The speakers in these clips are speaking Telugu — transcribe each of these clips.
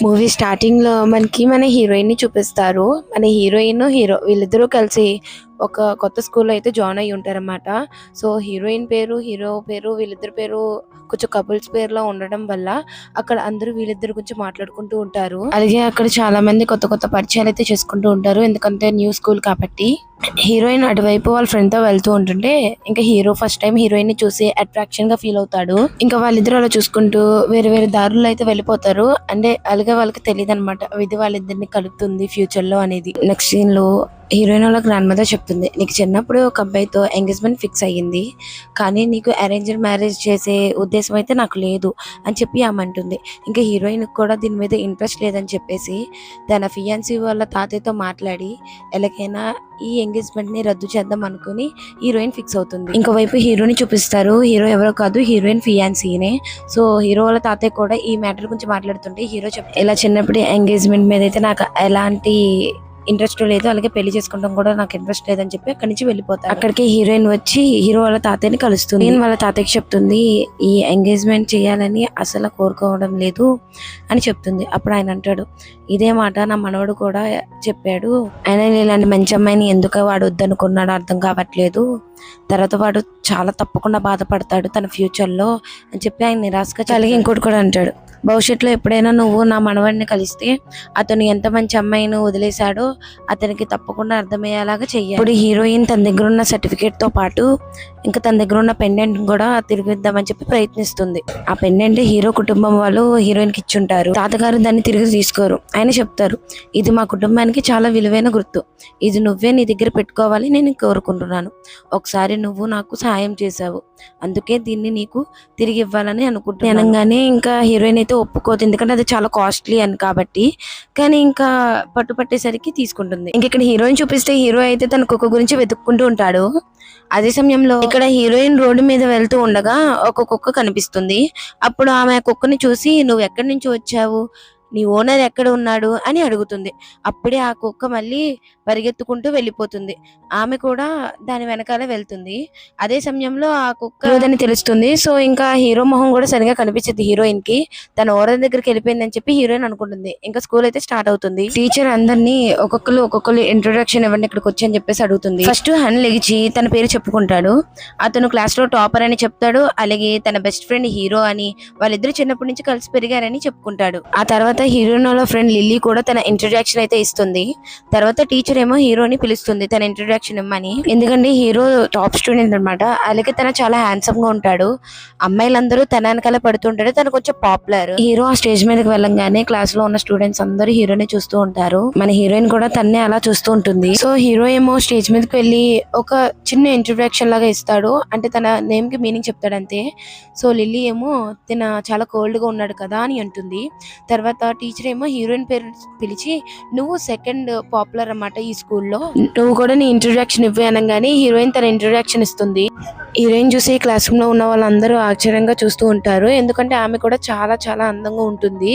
మూవీ స్టార్టింగ్ లో మన హీరోయిన్ ని చూపిస్తారు. మన హీరోయిన్ హీరో వీళ్ళిద్దరూ కలిసి ఒక కొత్త స్కూల్లో అయితే జాయిన్ అయ్యి ఉంటారన్నమాట. సో హీరోయిన్ పేరు హీరో పేరు వీళ్ళిద్దరి పేరు కొంచెం కపుల్స్ పేరులో ఉండడం వల్ల అక్కడ అందరూ వీళ్ళిద్దరు గురించి మాట్లాడుకుంటూ ఉంటారు. అలాగే అక్కడ చాలా మంది కొత్త కొత్త పరిచయాలు అయితే చేసుకుంటూ ఉంటారు, ఎందుకంటే న్యూ స్కూల్ కాబట్టి. హీరోయిన్ అటువైపు వాళ్ళ ఫ్రెండ్ తో వెళ్తూ ఉంటుంటే ఇంకా హీరో ఫస్ట్ టైం హీరోయిన్ ని చూసి అట్రాక్షన్ గా ఫీల్ అవుతాడు. ఇంకా వాళ్ళిద్దరు అలా చూసుకుంటూ వేరే వేరే దారుల్లో అయితే వెళ్ళిపోతారు. అంటే అలాగే వాళ్ళకి తెలియదు అనమాట ఇది వాళ్ళిద్దరిని కలుపుతుంది ఫ్యూచర్ లో అనేది. నెక్స్ట్ సీన్ లో హీరోయిన్ వాళ్ళ గ్రాండ్ మదర్ చెప్తుంది, నీకు చిన్నప్పుడు ఒక అబ్బాయితో ఎంగేజ్మెంట్ ఫిక్స్ అయ్యింది, కానీ నీకు అరేంజ్డ్ మ్యారేజ్ చేసే ఉద్దేశం అయితే నాకు లేదు అని చెప్పి ఆమె అంటుంది. ఇంకా హీరోయిన్ కూడా దీని మీద ఇంట్రెస్ట్ లేదని చెప్పేసి తన ఫియాన్సీ వాళ్ళ తాతయ్యతో మాట్లాడి ఎలాగైనా ఈ ఎంగేజ్మెంట్ ని రద్దు చేద్దాం అనుకుని హీరోయిన్ ఫిక్స్ అవుతుంది. ఇంకోవైపు హీరోని చూపిస్తారు. హీరో ఎవరో కాదు, హీరోయిన్ ఫియాన్సీనే. సో హీరో వాళ్ళ తాతయ్య కూడా ఈ మ్యాటర్ గురించి మాట్లాడుతుంటే హీరో ఇలా చిన్నప్పుడు ఎంగేజ్మెంట్ మీద అయితే నాకు ఎలాంటి ఇంట్రెస్ట్ లేదు, అలాగే పెళ్లి చేసుకుంటాం కూడా నాకు ఇంట్రెస్ట్ లేదని చెప్పి అక్కడి నుంచి వెళ్ళిపోతారు. అక్కడికి హీరోయిన్ వచ్చి హీరో వాళ్ళ తాతయ్యని కలుస్తుంది. వాళ్ళ తాతయ్యకి చెప్తుంది, ఈ ఎంగేజ్మెంట్ చేయాలని అసలు కోరుకోవడం లేదు అని చెప్తుంది. అప్పుడు ఆయన అంటాడు, ఇదే మాట నా మనవడు కూడా చెప్పాడు, ఆయన ఇలాంటి మంచి అమ్మాయిని ఎందుకు వాడు వద్దనుకున్నాడు అర్థం కావట్లేదు, తర్వాత వాడు చాలా తప్పకుండా బాధపడతాడు తన ఫ్యూచర్ లో అని చెప్పి ఆయన నిరాశగా. అలాగే ఇంకోటి కూడా అంటాడు, భవిష్యత్తులో ఎప్పుడైనా నువ్వు నా మనవడిని కలిస్తే అతను ఎంత మంచి అమ్మాయిని వదిలేశాడో అతనికి తప్పకుండా అర్థమయ్యేలాగా చెయ్యాలి. ఇప్పుడు హీరోయిన్ తన దగ్గర ఉన్న సర్టిఫికేట్ తో పాటు ఇంకా తన దగ్గర ఉన్న పెండెంట్ కూడా తిరిగిద్దామని చెప్పి ప్రయత్నిస్తుంది. ఆ పెండెంట్ హీరో కుటుంబం వాళ్ళు హీరోయిన్ కి ఇచ్చుంటారు. తాతగారు దాన్ని తిరిగి తీసుకోరు. ఆయన చెప్తారు, ఇది మా కుటుంబానికి చాలా విలువైన గుర్తు, ఇది నువ్వే నీ దగ్గర పెట్టుకోవాలి నేను కోరుకుంటున్నాను, ఒకసారి నువ్వు నాకు సహాయం చేశావు, అందుకే దీన్ని నీకు తిరిగి ఇవ్వాలని అనుకుంటున్నాను అనగానే ఇంకా హీరోయిన్ అయితే ఒప్పుకోదు, ఎందుకంటే అది చాలా కాస్ట్లీ అని కాబట్టి. కానీ ఇంకా పట్టుపట్టేసరికి తీసుకుంటుంది. ఇంక ఇక్కడ హీరోయిన్ చూపిస్తే హీరో అయితే తన కుక్క గురించి వెతుక్కుంటూ ఉంటాడు. అదే సమయంలో ఇక్కడ హీరోయిన్ రోడ్డు మీద వెళ్తూ ఉండగా ఒక కుక్క కనిపిస్తుంది. అప్పుడు ఆమె కుక్కని చూసి, నువ్వు ఎక్కడి నుంచి వచ్చావు, నీ ఓనర్ ఎక్కడ ఉన్నాడు అని అడుగుతుంది. అప్పుడే ఆ కుక్క మళ్ళీ పరిగెత్తుకుంటూ వెళ్ళిపోతుంది. ఆమె కూడా దాని వెనకాల వెళ్తుంది. అదే సమయంలో ఆ కుక్క అని తెలుస్తుంది. సో ఇంకా హీరో మొహం కూడా సరిగా కనిపించదు హీరోయిన్ కి. తన ఓనర్ దగ్గరికి వెళ్ళిపోయిందని చెప్పి హీరోయిన్ అనుకుంటుంది. ఇంకా స్కూల్ అయితే స్టార్ట్ అవుతుంది. టీచర్ అందరినీ ఒక్కొక్కరు ఇంట్రొడక్షన్ ఇవ్వండి ఇక్కడికి వచ్చి అని చెప్పేసి అడుగుతుంది. ఫస్ట్ హన్ లెగిచి తన పేరు చెప్పుకుంటాడు. అతను క్లాస్ లో టాపర్ అని చెప్తాడు. అలాగే తన బెస్ట్ ఫ్రెండ్ హీరో అని, వాళ్ళిద్దరు చిన్నప్పటి నుంచి కలిసి పెరిగారని చెప్పుకుంటాడు. ఆ తర్వాత హీరోయిన్ వాళ్ళ ఫ్రెండ్ లిల్లీ కూడా తన ఇంట్రొడక్షన్ అయితే ఇస్తుంది. తర్వాత టీచర్ ఏమో హీరోని పిలుస్తుంది తన ఇంట్రొడక్షన్ ఇమ్మని, ఎందుకంటే హీరో టాప్ స్టూడెంట్ అనమాట. అలాగే తన చాలా హ్యాండ్సమ్ గా ఉంటాడు. అమ్మాయిలందరూ తన వెనకాల పడుతుంటాడు, తను కొంచెం పాపులర్. హీరో ఆ స్టేజ్ మీదకి వెళ్ళంగానే క్లాస్ లో ఉన్న స్టూడెంట్స్ అందరూ హీరోని చూస్తూ ఉంటారు. మన హీరోయిన్ కూడా తన్నే అలా చూస్తూ ఉంటుంది. సో హీరో ఏమో స్టేజ్ మీదకి వెళ్ళి ఒక చిన్న ఇంట్రొడక్షన్ లాగా ఇస్తాడు, అంటే తన నేమ్ కి మీనింగ్ చెప్తాడు అంతే. సో లిల్లీ ఏమో తిన చాలా కోల్డ్ గా ఉన్నాడు కదా అని అంటుంది. తర్వాత టీచర్ ఏమో హీరోయిన్ పేరు పిలిచి, నువ్వు సెకండ్ పాపులర్ అన్నమాట ఈ స్కూల్లో, నువ్వు కూడా నీ ఇంట్రొడక్షన్ ఇవ్వు అనగానే హీరోయిన్ తన ఇంట్రొడక్షన్ ఇస్తుంది. హీరోయిన్ చూసి క్లాస్ రూమ్ లో ఉన్న వాళ్ళందరూ ఆశ్చర్యంగా చూస్తూ ఉంటారు, ఎందుకంటే ఆమె కూడా చాలా చాలా అందంగా ఉంటుంది.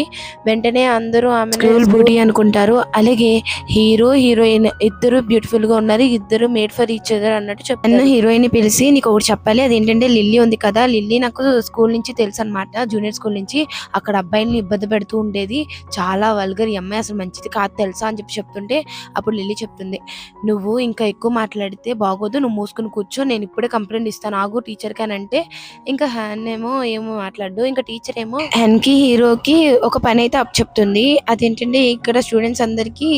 వెంటనే అందరూ ఆమె స్కూల్ బ్యూటీ అనుకుంటారు. అలాగే హీరో హీరోయిన్ ఇద్దరు బ్యూటిఫుల్ గా ఉన్నారు, ఇద్దరు మేడ్ ఫర్ ఈచ్ అదర్ అన్నట్టు చెప్పాను. హీరోయిన్ ని పిలిచి, నీకు ఒకటి చెప్పాలి, అదేంటంటే లిల్లీ ఉంది కదా, లిల్లీ నాకు స్కూల్ నుంచి తెలుసు అనమాట, జూనియర్ స్కూల్ నుంచి. అక్కడ అబ్బాయిల్ని ఇబ్బంది పెడుతూ ఉండేది, చాలా వల్గర్, ఈ అమ్మాయి అసలు మంచిది కాదు తెలుసా అని చెప్పి చెప్తుంటే అప్పుడు లిల్లీ చెప్తుంది, నువ్వు ఇంకా ఎక్కువ మాట్లాడితే బాగోదు, నువ్వు మూసుకుని కూర్చో, నేను ఇప్పుడే కంప్లైంట్ ఇస్తాను ఆగు టీచర్ కి అని అంటే ఇంకా హ్యాన్ ఏమో మాట్లాడు. ఇంకా టీచర్ ఏమో హ్యాన్ కి హీరోకి ఒక పని అయితే అప్ చెప్తుంది. అదేంటంటే ఇక్కడ స్టూడెంట్స్ అందరికి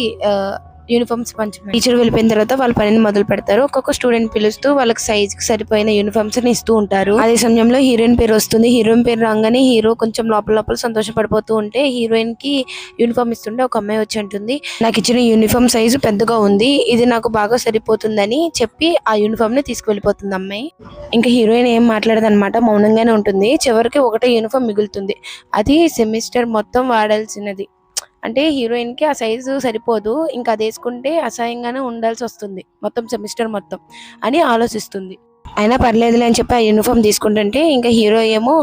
యూనిఫామ్స్ పంచమని. టీచర్ వెళ్ళిపోయిన తర్వాత వాళ్ళ పనిని మొదలు పెడతారు. ఒక్కొక్క స్టూడెంట్ పిలుస్తూ వాళ్ళకి సైజ్ కి సరిపోయిన యూనిఫామ్స్ ని ఇస్తూ ఉంటారు. అదే సమయంలో హీరోయిన్ పేరు వస్తుంది. హీరోయిన్ పేరు రాగానే హీరో కొంచెం లోపల సంతోషపడిపోతూ ఉంటే హీరోయిన్ కి యూనిఫామ్ ఇస్తుంటే ఒక అమ్మాయి వచ్చి అంటుంది, నాకు ఇచ్చిన యూనిఫామ్ సైజు పెద్దగా ఉంది, ఇది నాకు బాగా సరిపోతుందని చెప్పి ఆ యూనిఫామ్ ని తీసుకువెళ్ళిపోతుంది అమ్మాయి. ఇంకా హీరోయిన్ ఏం మాట్లాడదు అనమాట, మౌనంగానే ఉంటుంది. చివరికి ఒకటే యూనిఫామ్ మిగులుతుంది, అది సెమిస్టర్ మొత్తం వాడాల్సినది. అంటే హీరోయిన్ కి ఆ సైజు సరిపోదు, ఇంకా అది వేసుకుంటే అసహ్యంగానే ఉండాల్సి వస్తుంది మొత్తం సెమిస్టర్ మొత్తం అని ఆలోచిస్తుంది. అయినా పర్లేదులే అని చెప్పి ఆ యూనిఫామ్ తీసుకుంటుంటే ఇంకా హీరో ఏమో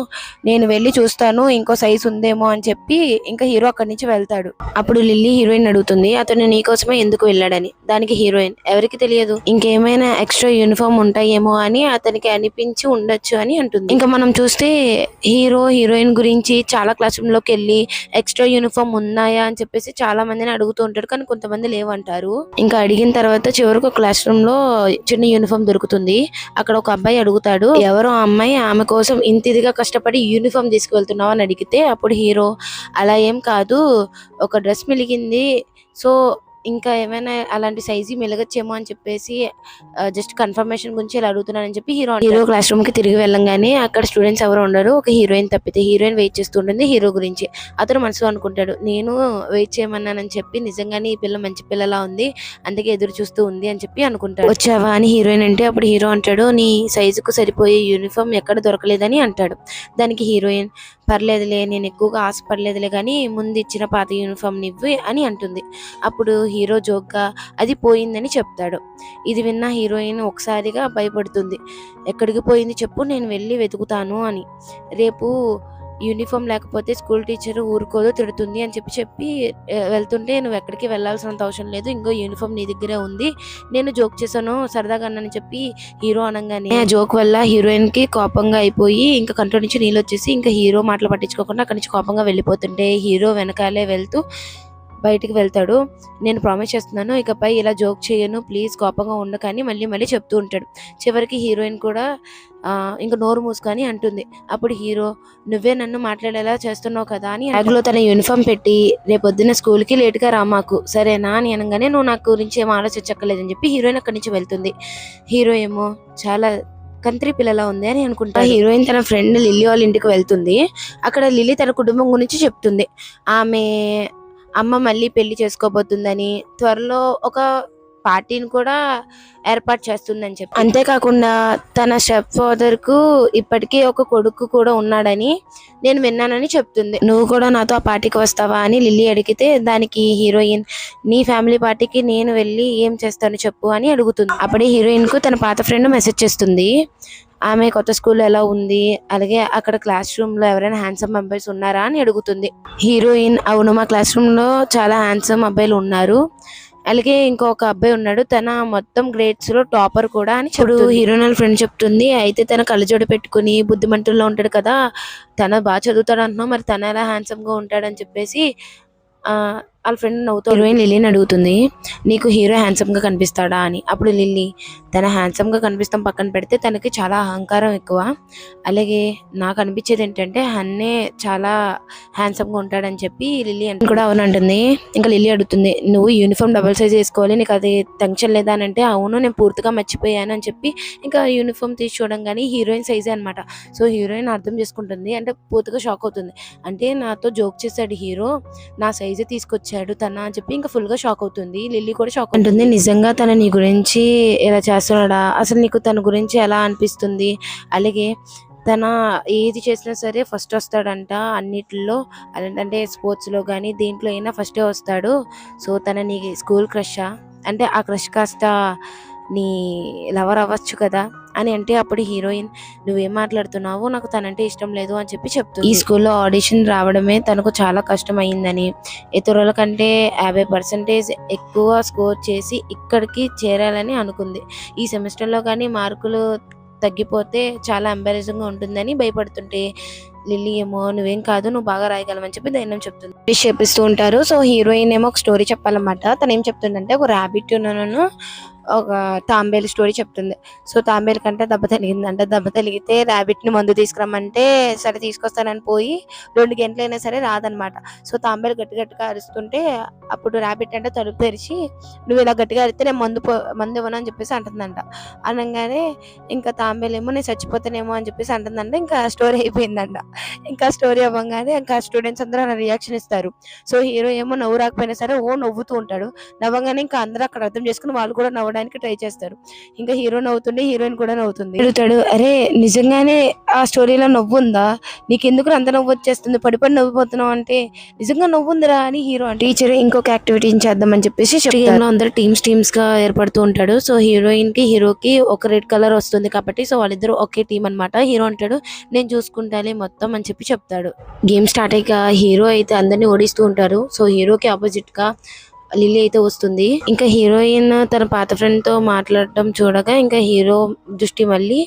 నేను వెళ్ళి చూస్తాను ఇంకో సైజ్ ఉందేమో అని చెప్పి ఇంకా హీరో అక్కడి నుంచి వెళ్తాడు. అప్పుడు లిల్లీ హీరోయిన్ అడుగుతుంది అతను నీకోసమే ఎందుకు వెళ్ళాడని. దానికి హీరోయిన్ ఎవరికి తెలియదు, ఇంకేమైనా ఎక్స్ట్రా యూనిఫామ్ ఉంటాయేమో అని అతనికి అనిపించి ఉండొచ్చు అని అంటుంది. ఇంకా మనం చూస్తే హీరో హీరోయిన్ గురించి చాలా క్లాస్ రూమ్ లోకి వెళ్ళి ఎక్స్ట్రా యూనిఫామ్ ఉన్నాయా అని చెప్పేసి చాలా మందిని అడుగుతూ ఉంటాడు, కానీ కొంతమంది లేవంటారు. ఇంకా అడిగిన తర్వాత చివరికి క్లాస్ రూమ్ లో చిన్న యూనిఫామ్ దొరుకుతుంది. అక్కడ ఒక అబ్బాయి అడుగుతాడు ఎవరో అమ్మాయి ఆమె కోసం ఇంత ఇదిగా కష్టపడి యూనిఫామ్ తీసుకువెళ్తున్నావు అని అడిగితే అప్పుడు హీరో అలా ఏం కాదు, ఒక డ్రెస్ మిలిగింది, సో ఇంకా ఏమైనా అలాంటి సైజు మెలగచ్చేమో అని చెప్పేసి జస్ట్ కన్ఫర్మేషన్ గురించి ఇలా అడుగుతున్నానని చెప్పి హీరో క్లాస్ రూమ్ కి తిరిగి వెళ్ళంగానే అక్కడ స్టూడెంట్స్ ఎవరు ఉండరు, ఒక హీరోయిన్ తప్పితే. హీరోయిన్ వెయిట్ చేస్తుంటుంది హీరో గురించి. అతను మనసులో అనుకుంటాడు నేను వెయిట్ చేయమన్నానని చెప్పి నిజంగానే ఈ పిల్ల మంచి పిల్లలా ఉంది, అందుకే ఎదురు చూస్తూ ఉంది అని చెప్పి అనుకుంటాడు. వచ్చావా అని హీరోయిన్ అంటే అప్పుడు హీరో అంటాడు నీ సైజుకు సరిపోయే యూనిఫామ్ ఎక్కడ దొరకలేదని అంటాడు. దానికి హీరోయిన్ పర్లేదులే నేను ఎక్కువగా ఆశపడలేదులే కానీ ముందు ఇచ్చిన పాత యూనిఫామ్ నివ్వు అని అంటుంది. అప్పుడు హీరో జోక్గా అది పోయిందని చెప్తాడు. ఇది విన్న హీరోయిన్ ఒకసారిగా భయపడుతుంది. ఎక్కడికి పోయింది చెప్పు, నేను వెళ్ళి వెతుకుతాను అని. రేపు యూనిఫామ్ లేకపోతే స్కూల్ టీచర్ ఊరుకోదో తిడుతుంది అని చెప్పి వెళ్తుంటే నువ్వు ఎక్కడికి వెళ్ళాల్సినంత అవసరం లేదు, ఇంకో యూనిఫామ్ నీ దగ్గరే ఉంది, నేను జోక్ చేశాను సరదాగా అన్నని చెప్పి హీరో అనగానే ఆ జోక్ వల్ల హీరోయిన్ కి కోపంగా అయిపోయి ఇంకా కంట్లో నుంచి నీళ్ళు వచ్చేసి ఇంకా హీరో మాటలు పట్టించుకోకుండా అక్కడి నుంచి కోపంగా వెళ్ళిపోతుంటే హీరో వెనకాలే వెళ్తూ బయటికి వెళ్తాడు. నేను ప్రామిస్ చేస్తున్నాను ఇకపై ఇలా జోక్ చేయను, ప్లీజ్ కోపంగా ఉండకని మళ్ళీ మళ్ళీ చెప్తూ ఉంటాడు. చివరికి హీరోయిన్ కూడా ఇంకా నోరు మూసుకొని అంటుంది. అప్పుడు హీరో నువ్వే నన్ను మాట్లాడేలా చేస్తున్నావు కదా అని బ్యాగ్లో తన యూనిఫామ్ పెట్టి రేపొద్దున స్కూల్కి లేట్గా రా మాకు సరేనా అని అనగానే నువ్వు నాకు గురించి ఏం ఆలోచించక్కర్లేదని చెప్పి హీరోయిన్ అక్కడి నుంచి వెళ్తుంది. హీరో ఏమో చాలా కంత్రి పిల్లలా ఉంది అని అనుకుంటా. హీరోయిన్ తన ఫ్రెండ్ లిల్లీ వాళ్ళ ఇంటికి వెళ్తుంది. అక్కడ లిల్లీ తన కుటుంబం గురించి చెప్తుంది. ఆమె అమ్మ మళ్ళీ పెళ్లి చేసుకోబోతుందని, త్వరలో ఒక పార్టీని కూడా ఏర్పాటు చేస్తుందని చెప్పి, అంతేకాకుండా తన స్టెప్ ఫాదర్ కు ఇప్పటికీ ఒక కొడుకు కూడా ఉన్నాడని నేను విన్నానని చెప్తుంది. నువ్వు కూడా నాతో ఆ పార్టీకి వస్తావా అని లిల్లీ అడిగితే దానికి హీరోయిన్ నీ ఫ్యామిలీ పార్టీకి నేను వెళ్ళి ఏం చేస్తాను చెప్పు అని అడుగుతుంది. అప్పుడే హీరోయిన్ కు తన పాత ఫ్రెండ్ మెసేజ్ చేస్తుంది. ఆమె కొత్త స్కూల్లో ఎలా ఉంది, అలాగే అక్కడ క్లాస్ రూమ్ లో ఎవరైనా హ్యాండ్సమ్ అబ్బాయిస్ ఉన్నారా అని అడుగుతుంది. హీరోయిన్ అవును మా క్లాస్ రూమ్ లో చాలా హ్యాండ్సమ్ అబ్బాయిలు ఉన్నారు, అలాగే ఇంకొక అబ్బాయి ఉన్నాడు, తన మొత్తం గ్రేడ్స్ లో టాపర్ కూడా అని చెప్పుడు. హీరోయిన్ వాళ్ళ ఫ్రెండ్ చెప్తుంది అయితే తన కళ్ళజోడు పెట్టుకుని బుద్ధిమంతుల్లో ఉంటాడు కదా, తన బాగా చదువుతాడు అంటున్నావు, మరి తన ఎలా హ్యాండ్సమ్ గా ఉంటాడని చెప్పేసి వాళ్ళ ఫ్రెండ్ నవ్వుతూ హీరోయిన్ లిల్లీని అడుగుతుంది నీకు హీరో హ్యాండ్సమ్ గా కనిపిస్తాడా అని. అప్పుడు లిల్లీ తన హ్యాండ్సమ్ గా కనిపిస్తాం పక్కన పెడితే తనకి చాలా అహంకారం ఎక్కువ, అలాగే నాకు అనిపించేది ఏంటంటే హన్నే చాలా హ్యాండ్సమ్ గా ఉంటాడని చెప్పి లిల్లీ అంటే కూడా అవునంటుంది. ఇంకా లిల్లీ అడుగుతుంది నువ్వు యూనిఫామ్ డబుల్ సైజ్ వేసుకోవాలి నీకు అది టెన్షన్ లేదా అని అంటే అవును నేను పూర్తిగా మర్చిపోయాను అని చెప్పి ఇంకా యూనిఫామ్ తీసి చూడడం కానీ హీరోయిన్ సైజే అనమాట. సో హీరోయిన్ అర్థం చేసుకుంటుంది, అంటే పూర్తిగా షాక్ అవుతుంది. అంటే నాతో జోక్ చేశాడు హీరో, నా సైజే తీసుకొచ్చాడు తన అని చెప్పి ఇంకా ఫుల్ గా షాక్ అవుతుంది. లిల్లీ కూడా షాక్ ఉంటుంది. నిజంగా తన నీ గురించి ఎలా చేస్తున్నాడా, అసలు నీకు తన గురించి ఎలా అనిపిస్తుంది, అలాగే తన ఏది చేసినా సరే ఫస్ట్ వస్తాడంట అన్నిటిలో, అంటే స్పోర్ట్స్ లో కానీ దేంట్లో అయినా ఫస్టే వస్తాడు, సో తన నీ స్కూల్ క్రషా అంటే ఆ క్రష్ కాస్త నీ లవర్ అవ్వచ్చు కదా అని అంటే అప్పుడు హీరోయిన్ నువ్వేం మాట్లాడుతున్నావు, నాకు తనంటే ఇష్టం లేదు అని చెప్పి చెప్తుంది. ఈ స్కూల్లో ఆడిషన్ రావడమే తనకు చాలా కష్టం అయిందని, ఇతరుల కంటే 50% ఎక్కువ స్కోర్ చేసి ఇక్కడికి చేరాలని అనుకుంది. ఈ సెమిస్టర్లో కానీ మార్కులు తగ్గిపోతే చాలా ఎంబారెసింగ్ గా ఉంటుందని భయపడుతుంటే లిల్లీ ఏమో నువ్వేం కాదు నువ్వు బాగా రాయగలవని చెప్పి ధైర్యం చెప్తుంది. విష్ చేపిస్తూ ఉంటారు. సో హీరోయిన్ ఏమో ఒక స్టోరీ చెప్పాలన్నమాట. తను ఏం చెప్తుందంటే ఒక ర్యాబిట్ ఒక తాంబేలు స్టోరీ చెప్తుంది. సో తాంబేలు కంటే దెబ్బ తగిలిందంట, దెబ్బ తగిలితే ర్యాబిట్ ని మందు తీసుకురమ్మంటే సరే తీసుకొస్తానని పోయి 2 గంటలైనా సరే రాదనమాట. సో తాంబేలు గట్టిగా అరుస్తుంటే అప్పుడు ర్యాబిట్ అంటే తలుపు తెరిచి నువ్వు ఇలా గట్టిగా అరిస్తే నేను మందు ఇవ్వను అని చెప్పేసి అంటుందంట. అనగానే ఇంకా తాంబేలు ఏమో నేను చచ్చిపోతానేమో అని చెప్పేసి అంటుందంట. ఇంకా స్టోరీ అయిపోయిందంట. ఇంకా స్టోరీ అవ్వగానే ఇంకా స్టూడెంట్స్ అందరూ అలా రియాక్షన్ ఇస్తారు. సో హీరో ఏమో నవ్వు రాకపోయినా సరే నవ్వుతూ ఉంటాడు. నవ్వగానే ఇంకా అందరూ అక్కడ అర్థం చేసుకుని వాళ్ళు కూడా నవ్వడం నవ్వడానికి ట్రై చేస్తారు. ఇంకా హీరో నవ్వుతుంటే హీరోయిన్ కూడా నవ్వుతుంది. అడుగుతాడు, అరే నిజంగానే ఆ స్టోరీలో నవ్వుందా, నీకెందుకు అంత నవ్వు వచ్చేస్తుంది, పడి పడి నవ్వుపోతున్నావు అంటే నిజంగా నవ్వుందిరా అని హీరో అంటే టీచర్ ఇంకొక యాక్టివిటీ చేద్దామని చెప్పేసి చెప్తారు. అందరు టీమ్స్ గా ఏర్పడుతూ ఉంటాడు. సో హీరోయిన్ కి హీరోకి ఒక రెడ్ కలర్ వస్తుంది కాబట్టి సో వాళ్ళిద్దరు ఒకే టీం అన్నమాట. హీరో అంటాడు, నేను చూసుకుంటాలే మొత్తం అని చెప్పి చెప్తాడు. గేమ్ స్టార్ట్ అయ్యాక హీరో అయితే అందరినీ ఓడిస్తూ ఉంటారు. సో హీరోకి ఆపోజిట్ గా లిల్లీ అయితే వస్తుంది. ఇంకా హీరోయిన్ తన పాత ఫ్రెండ్ తో మాట్లాడటం చూడగా ఇంకా హీరో దృష్టి మళ్ళీ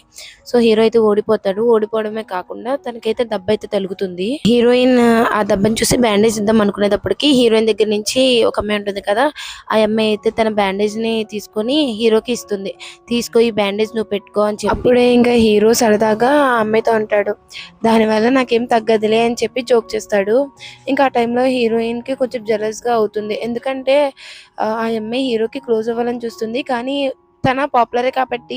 సో హీరో అయితే ఓడిపోతాడు. ఓడిపోవడమే కాకుండా తనకైతే దెబ్బ అయితే తగులుతుంది. హీరోయిన్ ఆ దెబ్బని చూసి బ్యాండేజ్ ఇద్దాం అనుకునేటప్పటికి హీరోయిన్ దగ్గర నుంచి ఒక అమ్మాయి ఉంటుంది కదా, ఆ అమ్మాయి అయితే తన బ్యాండేజ్ ని తీసుకొని హీరోకి ఇస్తుంది. తీసుకో ఈ బ్యాండేజ్ నువ్వు పెట్టుకో అని చెప్పి అప్పుడే ఇంకా హీరో సరదాగా ఆ అమ్మాయితో అంటాడు, దానివల్ల నాకేం తగ్గదులే అని చెప్పి జోక్ చేస్తాడు. ఇంకా ఆ టైంలో హీరోయిన్ కి కొంచెం జెలస్ గా అవుతుంది. ఎందుకంటే ఆ అమ్మాయి హీరోకి క్లోజ్ అవ్వాలని చూస్తుంది, కానీ తన పాపులరే కాబట్టి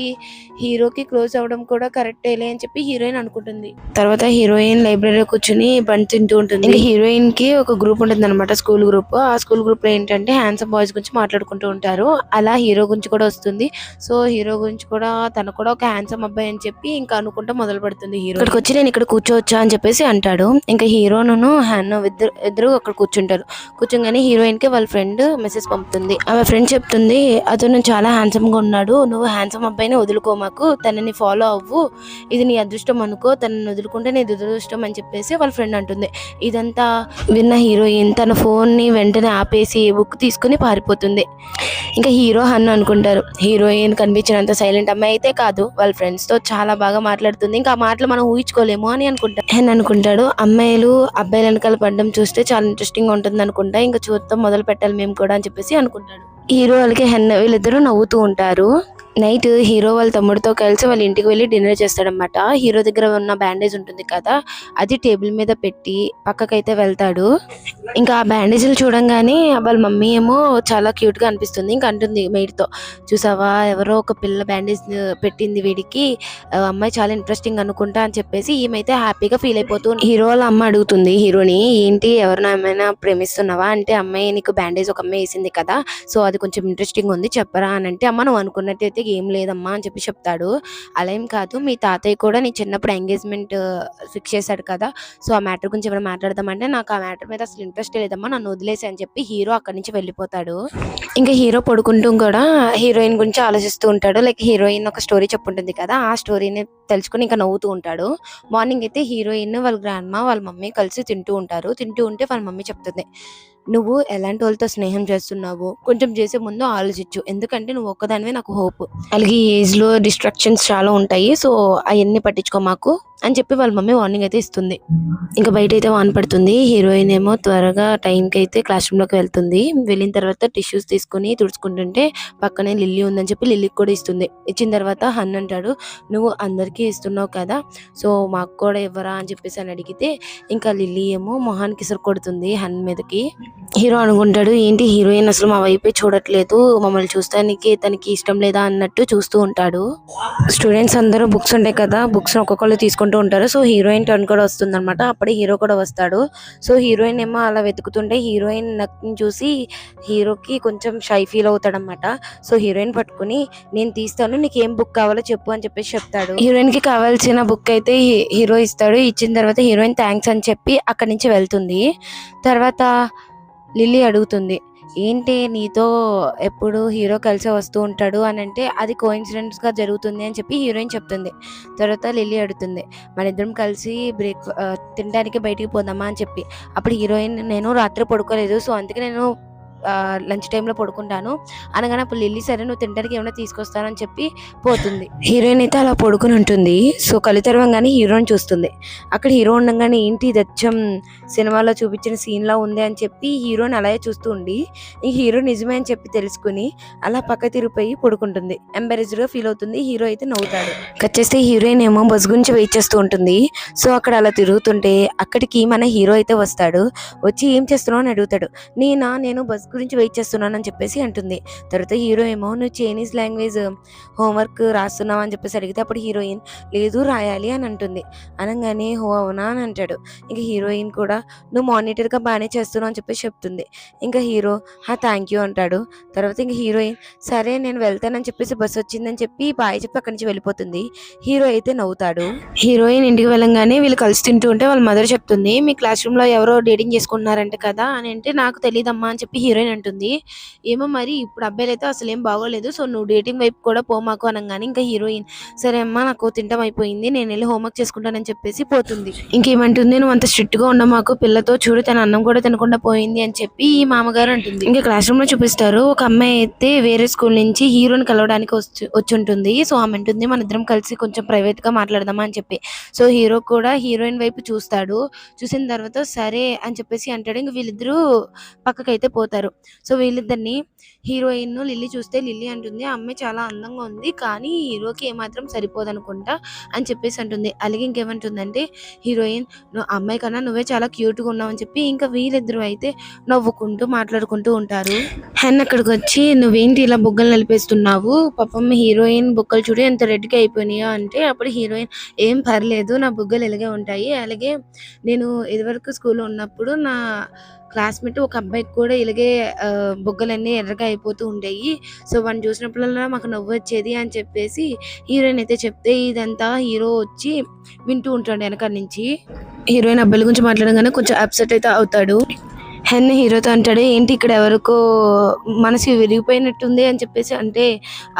హీరోకి క్లోజ్ అవ్వడం కూడా కరెక్టేలే అని చెప్పి హీరోయిన్ అనుకుంటుంది. తర్వాత హీరోయిన్ లైబ్రరీలో కూర్చుని బండి తింటూ ఉంటుంది. ఇంకా హీరోయిన్ కి ఒక గ్రూప్ ఉంటుంది అనమాట, స్కూల్ గ్రూప్. ఆ స్కూల్ గ్రూప్ లో ఏంటంటే హ్యాండ్సమ్ బాయ్స్ గురించి మాట్లాడుకుంటూ ఉంటారు. అలా హీరో గురించి కూడా వస్తుంది. సో హీరో గురించి కూడా తను కూడా ఒక హ్యాండ్సమ్ అబ్బాయి అని చెప్పి ఇంకా అనుకుంటా మొదలు పెడుతుంది. హీరో ఇక్కడికి వచ్చి నేను ఇక్కడ కూర్చోవచ్చా అని చెప్పేసి అంటాడు. ఇంకా హీరోను హ్యాన్ ఇద్దరు అక్కడ కూర్చుంటారు. కూర్చోగానే హీరోయిన్ కి వాళ్ళ ఫ్రెండ్ మెసేజ్ పంపుతుంది. ఆమె ఫ్రెండ్ చెప్తుంది, అతను చాలా హ్యాండ్సమ్ గా ఉన్నాడు, నువ్వు హ్యాండ్సమ్ అబ్బాయిని వదులుకో, మాకు తనని ఫాలో అవ్వు, ఇది నీ అదృష్టం అనుకో, తనని వదులుకుంటే నీ దురదృష్టం అని చెప్పేసి వాళ్ళ ఫ్రెండ్ అంటుంది. ఇదంతా విన్న హీరోయిన్ తన ఫోన్ ని వెంటనే ఆపేసి బుక్ తీసుకుని పారిపోతుంది. ఇంకా హీరో హన్ను అనుకుంటారు. హీరోయిన్ కనిపించినంత సైలెంట్ అమ్మాయి అయితే కాదు, వాళ్ళ ఫ్రెండ్స్ తో చాలా బాగా మాట్లాడుతుంది. ఇంకా ఆ మాటలు మనం ఊహించుకోలేము అని అనుకుంటాడు. అమ్మాయిలు అబ్బాయిల వెనకాల పడడం చూస్తే చాలా ఇంట్రెస్టింగ్ ఉంటుంది అనుకుంటా, ఇంకా చూద్దాం మొదలు పెట్టాలి మేము కూడా అని చెప్పేసి అనుకుంటాడు. హీరో వాళ్ళకి హెన్న వీళ్ళిద్దరూ నవ్వుతూ ఉంటారు. నైట్ హీరో వాళ్ళ తమ్ముడితో కలిసి వాళ్ళ ఇంటికి వెళ్ళి డిన్నర్ చేస్తాడనమాట. హీరో దగ్గర ఉన్న బ్యాండేజ్ ఉంటుంది కదా, అది టేబుల్ మీద పెట్టి పక్కకైతే వెళ్తాడు. ఇంకా ఆ బ్యాండేజ్లు చూడంగానే వాళ్ళ మమ్మీ ఏమో చాలా క్యూట్ గా అనిపిస్తుంది. ఇంకా అంటుంది మెయిడ్ తో, చూసావా ఎవరో ఒక పిల్ల బ్యాండేజ్ పెట్టింది వీడికి, అమ్మాయి చాలా ఇంట్రెస్టింగ్ అనుకుంటా అని చెప్పేసి ఈమెయితే హ్యాపీగా ఫీల్ అయిపోతూ హీరో వాళ్ళ అమ్మ అడుగుతుంది హీరోని, ఏంటి ఎవరినో ఏమైనా ప్రేమిస్తున్నావా అంటే, అమ్మాయి నీకు బ్యాండేజ్ ఒక అమ్మాయి వేసింది కదా, సో అది కొంచెం ఇంట్రెస్టింగ్ ఉంది చెప్పరా అని అంటే, అమ్మ నువ్వు అనుకున్నట్టయితే ఏం లేదమ్మా అని చెప్పి చెప్తాడు. అలా ఏం కాదు, మీ తాతయ్య కూడా నీ చిన్నప్పుడు ఎంగేజ్మెంట్ ఫిక్స్ చేశాడు కదా, సో ఆ మ్యాటర్ గురించి ఏమైనా మాట్లాడదామంటే, నాకు ఆ మ్యాటర్ మీద అసలు ఇంట్రెస్ట్ లేదమ్మా, నన్ను వదిలేసి అని చెప్పి హీరో అక్కడి నుంచి వెళ్ళిపోతాడు. ఇంకా హీరో పడుకుంటూ కూడా హీరోయిన్ గురించి ఆలోచిస్తూ ఉంటాడు. లైక్ హీరోయిన్ ఒక స్టోరీ చెప్పుంటుంది కదా, ఆ స్టోరీని తెలుసుకుని ఇంకా నవ్వుతూ ఉంటాడు. మార్నింగ్ అయితే హీరోయిన్ వాళ్ళ గ్రాండ్ మా వాళ్ళ మమ్మీ కలిసి తింటూ ఉంటే వాళ్ళ మమ్మీ చెప్తుంది, నువ్వు ఎలాంటి వాళ్ళతో స్నేహం చేస్తున్నావు కొంచెం చేసే ముందు ఆలోచించు, ఎందుకంటే నువ్వు ఒక్కదానివే నాకు హోప్, అలాగే ఏజ్ లో డిస్ట్రాక్షన్స్ చాలా ఉంటాయి, సో అవన్నీ పట్టించుకో మాకు అని చెప్పి వాళ్ళ మమ్మీ వార్నింగ్ అయితే ఇస్తుంది. ఇంకా బయట అయితే వాన్ పడుతుంది. హీరోయిన్ ఏమో త్వరగా టైంకి అయితే క్లాస్ రూమ్ లోకి వెళ్తుంది. వెళ్ళిన తర్వాత టిష్యూస్ తీసుకుని తుడుచుకుంటుంటే పక్కనే లిల్లీ ఉందని చెప్పి లిల్లీకి కూడా ఇస్తుంది. ఇచ్చిన తర్వాత హన్ అంటాడు, నువ్వు అందరికీ ఇస్తున్నావు కదా, సో మాకు కూడా ఇవ్వరా అని చెప్పేసి అని అడిగితే ఇంకా లిల్లీ ఏమో మొహానికి ఇసురు కొడుతుంది హన్ మీదకి. హీరో అనుకుంటాడు, ఏంటి హీరోయిన్ అసలు మా వైపే చూడట్లేదు, మమ్మల్ని చూస్తానికి తనకి ఇష్టం లేదా అన్నట్టు చూస్తూ ఉంటాడు. స్టూడెంట్స్ అందరూ బుక్స్ ఉంటాయి కదా, బుక్స్ ఒక్కొక్కరు తీసుకుంటూ ఉంటారు. సో హీరోయిన్ టర్న్ కూడా వస్తుంది అనమాట. అప్పుడే హీరో కూడా వస్తాడు. సో హీరోయిన్ ఏమో అలా వెతుకుతుంటే హీరోయిన్ నక్ని చూసి హీరోకి కొంచెం షై ఫీల్ అవుతాడనమాట. సో హీరోయిన్ పట్టుకుని, నేను తీస్తాను, నీకు ఏం బుక్ కావాలో చెప్పు అని చెప్పేసి చెప్తాడు. హీరోయిన్ కి కావాల్సిన బుక్ అయితే హీరో ఇస్తాడు. ఇచ్చిన తర్వాత హీరోయిన్ థ్యాంక్స్ అని చెప్పి అక్కడి నుంచి వెళ్తుంది. తర్వాత లిల్లీ అడుగుతుంది, ఏంటి నీతో ఎప్పుడు హీరో కలిసి వస్తూ ఉంటాడు అని అంటే, అది కోఇన్సిడెంట్స్ గా జరుగుతుంది అని చెప్పి హీరోయిన్ చెప్తుంది. తర్వాత లిల్లీ అడుగుతుంది, మన ఇద్దరం కలిసి తినడానికి బయటికి పోదామా అని చెప్పి. అప్పుడు హీరోయిన్, నేను రాత్రి పడుకోలేదు, సో అందుకే నేను లంచ్ టైంలో పడుకుంటాను అనగానే అప్పుడు లిల్లీ, సరే నువ్వు తినడానికి ఏమైనా తీసుకొస్తానని చెప్పి పోతుంది. హీరోయిన్ అయితే అలా పడుకుని ఉంటుంది. సో కళ్ళు తెరవంగానే హీరోని చూస్తుంది. అక్కడ హీరో ఉండగానే ఏంటి ఇది అచ్చం సినిమాలో చూపించిన సీన్ లా ఉంది అని చెప్పి హీరోని అలాగే చూస్తూ ఉండి ఈ హీరో నిజమే అని చెప్పి తెలుసుకుని అలా పక్క తిరిగిపోయి పడుకుంటుంది. ఎంబరేజ్డ్ గా ఫీల్ అవుతుంది. హీరో అయితే నవ్వుతాడు. కట్ చేస్తే హీరోయిన్ ఏమో బస్ గురించి వెయిట్ చేస్తూ ఉంటుంది. సో అక్కడ అలా తిరుగుతుంటే అక్కడికి మన హీరో అయితే వస్తాడు. వచ్చి ఏం చేస్తున్నావు అని అడుగుతాడు. నేను బస్ గురించి వెయిట్ చేస్తున్నాను అని చెప్పేసి అంటుంది. తర్వాత హీరో ఏమో నువ్వు చైనీస్ లాంగ్వేజ్ హోంవర్క్ రాస్తున్నావు అని చెప్పేసి అడిగితే అప్పుడు హీరోయిన్ లేదు రాయాలి అని అంటుంది. అనగానే హో అవునా అని అంటాడు. ఇంకా హీరోయిన్ కూడా నువ్వు మానిటర్గా బాగానే చేస్తున్నావు అని చెప్పేసి చెప్తుంది. ఇంకా హీరో థ్యాంక్ యూ అంటాడు. తర్వాత ఇంకా హీరోయిన్ సరే నేను వెళ్తానని చెప్పేసి బస్సు వచ్చిందని చెప్పి బాయ్ చెప్పి అక్కడి నుంచి వెళ్ళిపోతుంది. హీరో అయితే నవ్వుతాడు. హీరోయిన్ ఇంటికి వెళ్ళంగానే వీళ్ళు కలిసి తింటూ ఉంటే వాళ్ళ మదర్ చెప్తుంది మీ క్లాస్ రూమ్ లో ఎవరో డేటింగ్ చేసుకుంటున్నారంట కదా అని అంటే నాకు తెలియదమ్మా అని చెప్పి హీరోయిన్ అంటుంది. ఏమో మరి ఇప్పుడు అబ్బాయిలు అయితే అసలు ఏం బాగోలేదు సో నువ్వు డేటింగ్ వైపు కూడా పోమాకు అనగానే ఇంకా హీరోయిన్ సరే అమ్మా నాకు తింటం అయిపోయింది నేను వెళ్ళి హోంవర్క్ చేసుకుంటానని చెప్పేసి పోతుంది. ఇంకేమంటుంది నువ్వు అంత స్ట్రిక్ట్ గా ఉండ మాకు పిల్లతో చూడు తన అన్నం కూడా తినకుండా పోయింది అని చెప్పి ఈ మామగారు అంటుంది. ఇంకా క్లాస్ రూమ్ లో చూపిస్తారు ఒక అమ్మాయి అయితే వేరే స్కూల్ నుంచి హీరోని కలవడానికి వచ్చి ఉంటుంది. సో ఆమె అంటుంది మన ఇద్దరం కలిసి కొంచెం ప్రైవేట్ గా మాట్లాడదామా అని చెప్పి. సో హీరో కూడా హీరోయిన్ వైపు చూస్తాడు. చూసిన తర్వాత సరే అని చెప్పేసి అంటాడు. ఇంక వీళ్ళిద్దరూ పక్కకైతే పోతారు. సో వీళ్ళిద్దరిని హీరోయిన్ లిల్లీ చూస్తే లిల్లీ అంటుంది ఆ అమ్మాయి చాలా అందంగా ఉంది కానీ హీరోకి ఏమాత్రం సరిపోదనుకుంటా అని చెప్పేసి అంటుంది. అలాగే ఇంకేమంటుందంటే హీరోయిన్ నువ్వు అమ్మాయి కన్నా నువ్వే చాలా క్యూట్గా ఉన్నావు అని చెప్పి ఇంకా వీళ్ళిద్దరూ అయితే నవ్వుకుంటూ మాట్లాడుకుంటూ ఉంటారు. హెన్ అక్కడికి వచ్చి నువ్వేంటి ఇలా బుగ్గలు నలిపేస్తున్నావు పాపం హీరోయిన్ బుగ్గలు చూడు ఎంత రెడ్గా అయిపోయినాయో అంటే అప్పుడు హీరోయిన్ ఏం పర్లేదు నా బుగ్గలు ఇలాగే ఉంటాయి. అలాగే నేను ఇదివరకు స్కూల్లో ఉన్నప్పుడు నా క్లాస్మేట్ ఒక అబ్బాయికి కూడా ఇలాగే బుగ్గలన్నీ ఎర్రగా అయిపోతూ ఉండేవి. సో వాడిని చూసినప్పుడల్లా మాకు నవ్వు వచ్చేది అని చెప్పేసి హీరోయిన్ అయితే చెప్తే ఇదంతా హీరో వచ్చి వింటూ ఉంటాడు వెనక నుంచి. హీరోయిన్ అబ్బాయిల గురించి మాట్లాడగానే కొంచెం అప్సెట్ అయితే అవుతాడు. హెన్ హీరోతో అంటాడు ఏంటి ఇక్కడ ఎవరికో మనసు విరిగిపోయినట్టుంది అని చెప్పేసి అంటే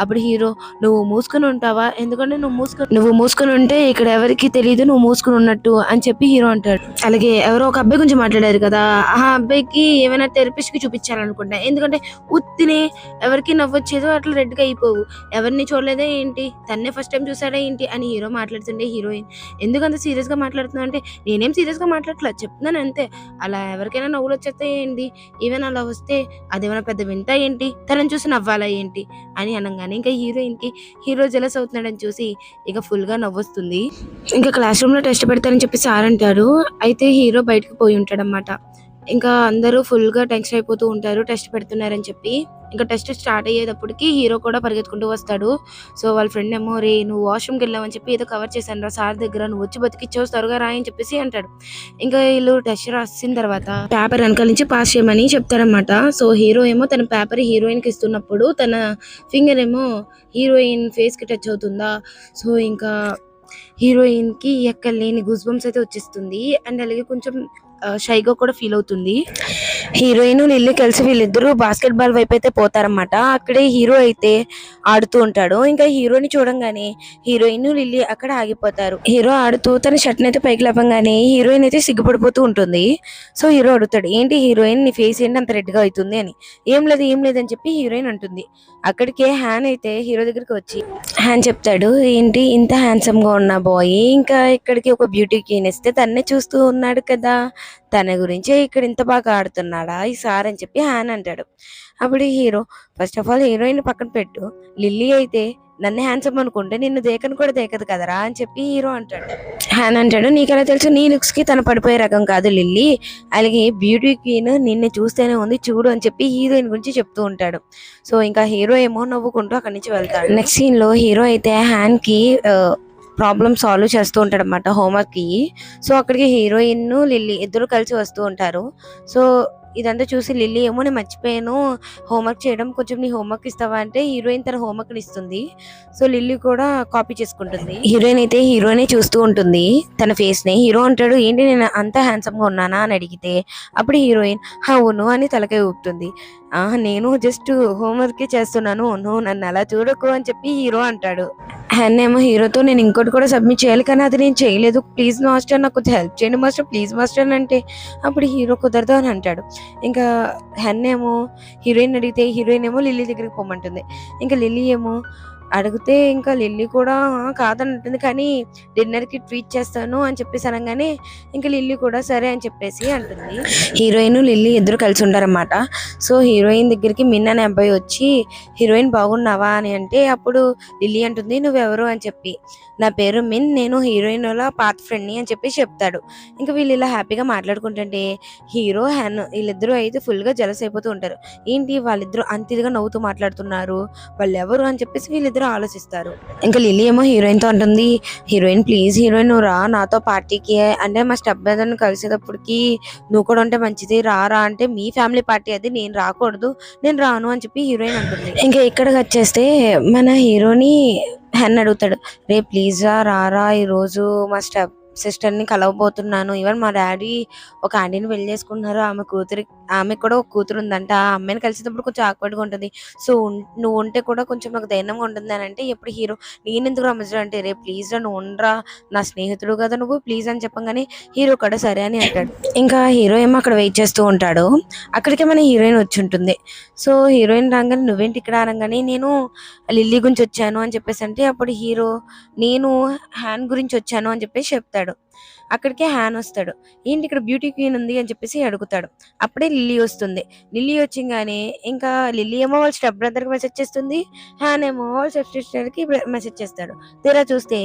అప్పుడు హీరో నువ్వు మూసుకొని ఉంటావా ఎందుకంటే నువ్వు మూసుకొని ఉంటే ఇక్కడ ఎవరికి తెలియదు నువ్వు మూసుకొని ఉన్నట్టు అని చెప్పి హీరో అంటాడు. అలాగే ఎవరో ఒక అబ్బాయి గురించి మాట్లాడారు కదా ఆ అబ్బాయికి ఏమైనా థెరపిస్ట్ కి చూపించాలనుకుంటా ఎందుకంటే ఉత్తినే ఎవరికి నవ్వొచ్చేదో అట్లా రెడ్గా అయిపోవు ఎవరిని చూడలేదా ఏంటి తన్నే ఫస్ట్ టైం చూసాడా ఏంటి అని హీరో మాట్లాడుతుండే హీరోయిన్ ఎందుకంత సీరియస్ గా మాట్లాడుతున్నా అంటే నేనేం సీరియస్ గా మాట్లాడట్లేదు చెప్తున్నాను అంతే అలా ఎవరికైనా నవ్వులు వచ్చేస్తే ఏంటి ఈవెన్ అలా వస్తే అదేమైనా పెద్ద వింత ఏంటి తనని చూసి నవ్వాలా ఏంటి అని అనగానే ఇంకా హీరోయిన్ కి హీరో జెలస్ అవుతున్నాడని చూసి ఇక ఫుల్ గా నవ్వొస్తుంది. ఇంకా క్లాస్ రూమ్ లో టెస్ట్ పెడతారని చెప్పి సార్ అంటారు. అయితే హీరో బయటకు పోయి ఉంటాడు అనమాట. ఇంకా అందరూ ఫుల్ గా టెన్షన్ అయిపోతూ ఉంటారు టెస్ట్ పెడుతున్నారని చెప్పి. ఇంకా టెస్ట్ స్టార్ట్ అయ్యేటప్పటికి హీరో కూడా పరిగెత్తుకుంటూ వస్తాడు. సో వాళ్ళ ఫ్రెండ్ ఏమో రే నువ్వు వాష్రూమ్కి వెళ్ళావని చెప్పి ఏదో కవర్ చేశాను రా సార్ దగ్గర నువ్వు వచ్చి బతికిచ్చావు త్వరగా రాయి అని చెప్పేసి అంటాడు. ఇంకా వీళ్ళు టెస్ట్ రాసిన తర్వాత పేపర్ వెనకాల నుంచి పాస్ చేయమని చెప్తారనమాట. సో హీరో ఏమో తన పేపర్ హీరోయిన్ కి ఇస్తున్నప్పుడు తన ఫింగర్ ఏమో హీరోయిన్ ఫేస్ కి టచ్ అవుతుందా. సో ఇంకా హీరోయిన్ కి ఎక్కడ లేని గూస్ బంప్స్ అయితే వచ్చేస్తుంది అండ్ అలాగే కొంచెం షైగా కూడా ఫీల్ అవుతుంది. హీరోయిన్ లిల్లీ కలిసి వీళ్ళిద్దరూ బాస్కెట్ బాల్ వైపు అయితే పోతారన్నమాట. అక్కడే హీరో అయితే ఆడుతూ ఉంటాడు. ఇంకా హీరోని చూడంగానే హీరోయిన్ లిల్లీ అక్కడ ఆగిపోతారు. హీరో ఆడుతూ తన షర్ట్ అయితే పైకి లేపంగానే హీరోయిన్ అయితే సిగ్గుపడిపోతూ ఉంటుంది. సో హీరో అడుగుతాడు ఏంటి హీరోయిన్ నీ ఫేస్ ఏంటి అంత రెడ్ గా అవుతుంది అని. ఏం లేదు అని చెప్పి హీరోయిన్ అంటుంది. అక్కడికే హ్యాన్ అయితే హీరో దగ్గరికి వచ్చి హ్యాన్ చెప్తాడు ఏంటి ఇంత హ్యాండ్సమ్ గా ఉన్న బాయ్ ఇంకా ఇక్కడికి ఒక బ్యూటీ క్వీన్ ఇస్తే తన్నే చూస్తూ ఉన్నాడు కదా తన గురించే ఇక్కడ ఇంత బాగా ఆడుతున్నాడా ఈ సార్ అని చెప్పి హ్యాన్ అంటాడు. అప్పుడు hero first of all heroine పక్కన పెట్టు లిల్లీ అయితే నన్ను హ్యాండ్సమ్ అనుకుంటే నిన్ను దేకను కూడా దేకదు కదరా అని చెప్పి హీరో అంటాడు. హ్యాన్ అంటాడు నీకెలా తెలుసు నీ లుక్స్ కి తన పడిపోయే రకం కాదు లిల్లీ అలాగే బ్యూటీ క్వీన్ నిన్ను చూస్తేనే ఉంది చూడు అని చెప్పి హీరోయిన్ గురించి చెప్తూ ఉంటాడు. సో ఇంకా హీరో ఏమో నవ్వుకుంటూ అక్కడి నుంచి వెళ్తాడు. నెక్స్ట్ సీన్ లో హీరో అయితే హ్యాన్ కి ప్రాబ్లమ్ సాల్వ్ చేస్తూ ఉంటాడు అనమాట హోంవర్క్ కి. సో అక్కడికి హీరోయిన్ లిల్లీ ఇద్దరు కలిసి వస్తూ ఉంటారు. సో ఇదంతా చూసి లిల్లీ ఏమో నేను మర్చిపోయాను హోంవర్క్ చేయడం కొంచెం నీ హోంవర్క్ ఇస్తావా అంటే హీరోయిన్ తన హోంవర్క్ ఇస్తుంది. సో లిల్లీ కూడా కాపీ చేసుకుంటుంది. హీరోయిన్ అయితే హీరోనే చూస్తూ ఉంటుంది తన ఫేస్ ని. హీరో అంటాడు ఏంటి నేను అంత హ్యాండ్సమ్ గా ఉన్నానా అని అడిగితే అప్పుడు హీరోయిన్ అవును అని తలకాయ ఊపుతుంది. నేను జస్ట్ హోంవర్క్ చేస్తున్నాను నువ్వు నన్ను అలా చూడకు అని చెప్పి హీరో అంటాడు. హ్యాన్ ఏమో హీరోతో నేను ఇంకోటి కూడా సబ్మిట్ చేయాలి కానీ అది నేను చేయలేదు ప్లీజ్ మాస్టర్ నాకు కొంచెం హెల్ప్ చేయండి మాస్టర్ ప్లీజ్ మాస్టర్ అని అంటే అప్పుడు హీరో కుదరదు అని అంటాడు. ఇంకా హ్యాన్ ఏమో హీరోయిన్ అడిగితే హీరోయిన్ ఏమో లిల్లీ దగ్గరికి పోమంటుంది. ఇంకా లిల్లీ ఏమో అడిగితే ఇంకా లిల్లీ కూడా కాదని అంటుంది. కానీ డిన్నర్‌కి ట్రీట్ చేస్తాను అని చెప్పేసి అనగానే ఇంక లిల్లీ కూడా సరే అని చెప్పేసి అంటుంది. హీరోయిన్, లిల్లీ ఇద్దరు కలిసి ఉంటారన్నమాట. సో హీరోయిన్ దగ్గరికి మిన్ అనే అబ్బాయి వచ్చి హీరోయిన్ బాగున్నావా అని అంటే అప్పుడు లిల్లీ అంటుంది నువ్వెవరు అని చెప్పి. నా పేరు మిన్, నేను హీరోయిన్ వాళ్ళ పాత ఫ్రెండ్‌ని అని చెప్పేసి చెప్తాడు. ఇంకా వీళ్ళు ఇలా హ్యాపీగా మాట్లాడుకుంటుంటే హీరో, హ్యాన్ వీళ్ళిద్దరూ అయితే ఫుల్‌గా జెలస్ అయిపోతూ ఉంటారు. ఏంటి వాళ్ళిద్దరూ అంత ఇదిగా నవ్వుతూ మాట్లాడుతున్నారు, వాళ్ళెవరు అని చెప్పేసి వీళ్ళిద్దరూ ఆలోచిస్తారు. ఇంకా లిల్లీ ఏమో హీరోయిన్‌తో అంటుంది, హీరోయిన్ ప్లీజ్ హీరోయిన్ నువ్వు రా నాతో పార్టీకి, అంటే మా స్టెప్ బ్రదర్‌ని కలిసేటప్పటికి నువ్వు కూడా ఉంటే మంచిది రా అంటే మీ ఫ్యామిలీ పార్టీ అది, నేను రాకూడదు, నేను రాను అని చెప్పి హీరోయిన్ అంటుంది. ఇంకా ఇక్కడికి వచ్చేస్తే మన హీరోని హ్యాన్ అడుగుతాడు, రే ప్లీజ్ రారా ఈరోజు మా స్టెప్ సిస్టర్ని కలవబోతున్నాను. ఈవెన్ మా డాడీ ఒక ఆంటీని పెళ్లి చేసుకుంటున్నారు, ఆమెకు కూడా ఒక కూతురు ఉందంట, ఆ అమ్మాయిని కలిసేటప్పుడు కొంచెం ఆక్వర్డ్గా ఉంటుంది. సో నువ్వు ఉంటే కూడా కొంచెం నాకు ధైర్యంగా ఉంటుంది అని అంటే ఎప్పుడు హీరో నేను ఎందుకు రమ్మజు అంటే రే ప్లీజ్ రా నువ్వు ఉండరా, నా స్నేహితుడు కదా నువ్వు ప్లీజ్ అని చెప్పగానే హీరో కూడా సరే అని అంటాడు. ఇంకా హీరో ఏమో అక్కడ వెయిట్ చేస్తూ ఉంటాడు. అక్కడికే మన హీరోయిన్ వచ్చి ఉంటుంది. సో హీరోయిన్ రాగానే నువ్వేంటి ఇక్కడ అనగానే నేను లిల్లీ గురించి వచ్చాను అని చెప్పేసి అంటే అప్పుడు హీరో నేను హ్యాన్ గురించి వచ్చాను అని చెప్పేసి చెప్తాడు. అక్కడికే హ్యాన్ వస్తాడు. ఏంటి ఇక్కడ బ్యూటీ క్వీన్ ఉంది అని చెప్పేసి అడుగుతాడు. అప్పుడే లిల్లీ వస్తుంది. లిల్లీ వచ్చింగానే ఇంకా లిల్లీ ఏమో వాళ్ళ స్టెప్ బ్రదర్కి మెసేజ్ చేస్తుంది, హ్యాన్ ఏమో వాళ్ళ స్టెప్ సిస్టర్కి మెసేజ్ చేస్తాడు. తీరా చూస్తే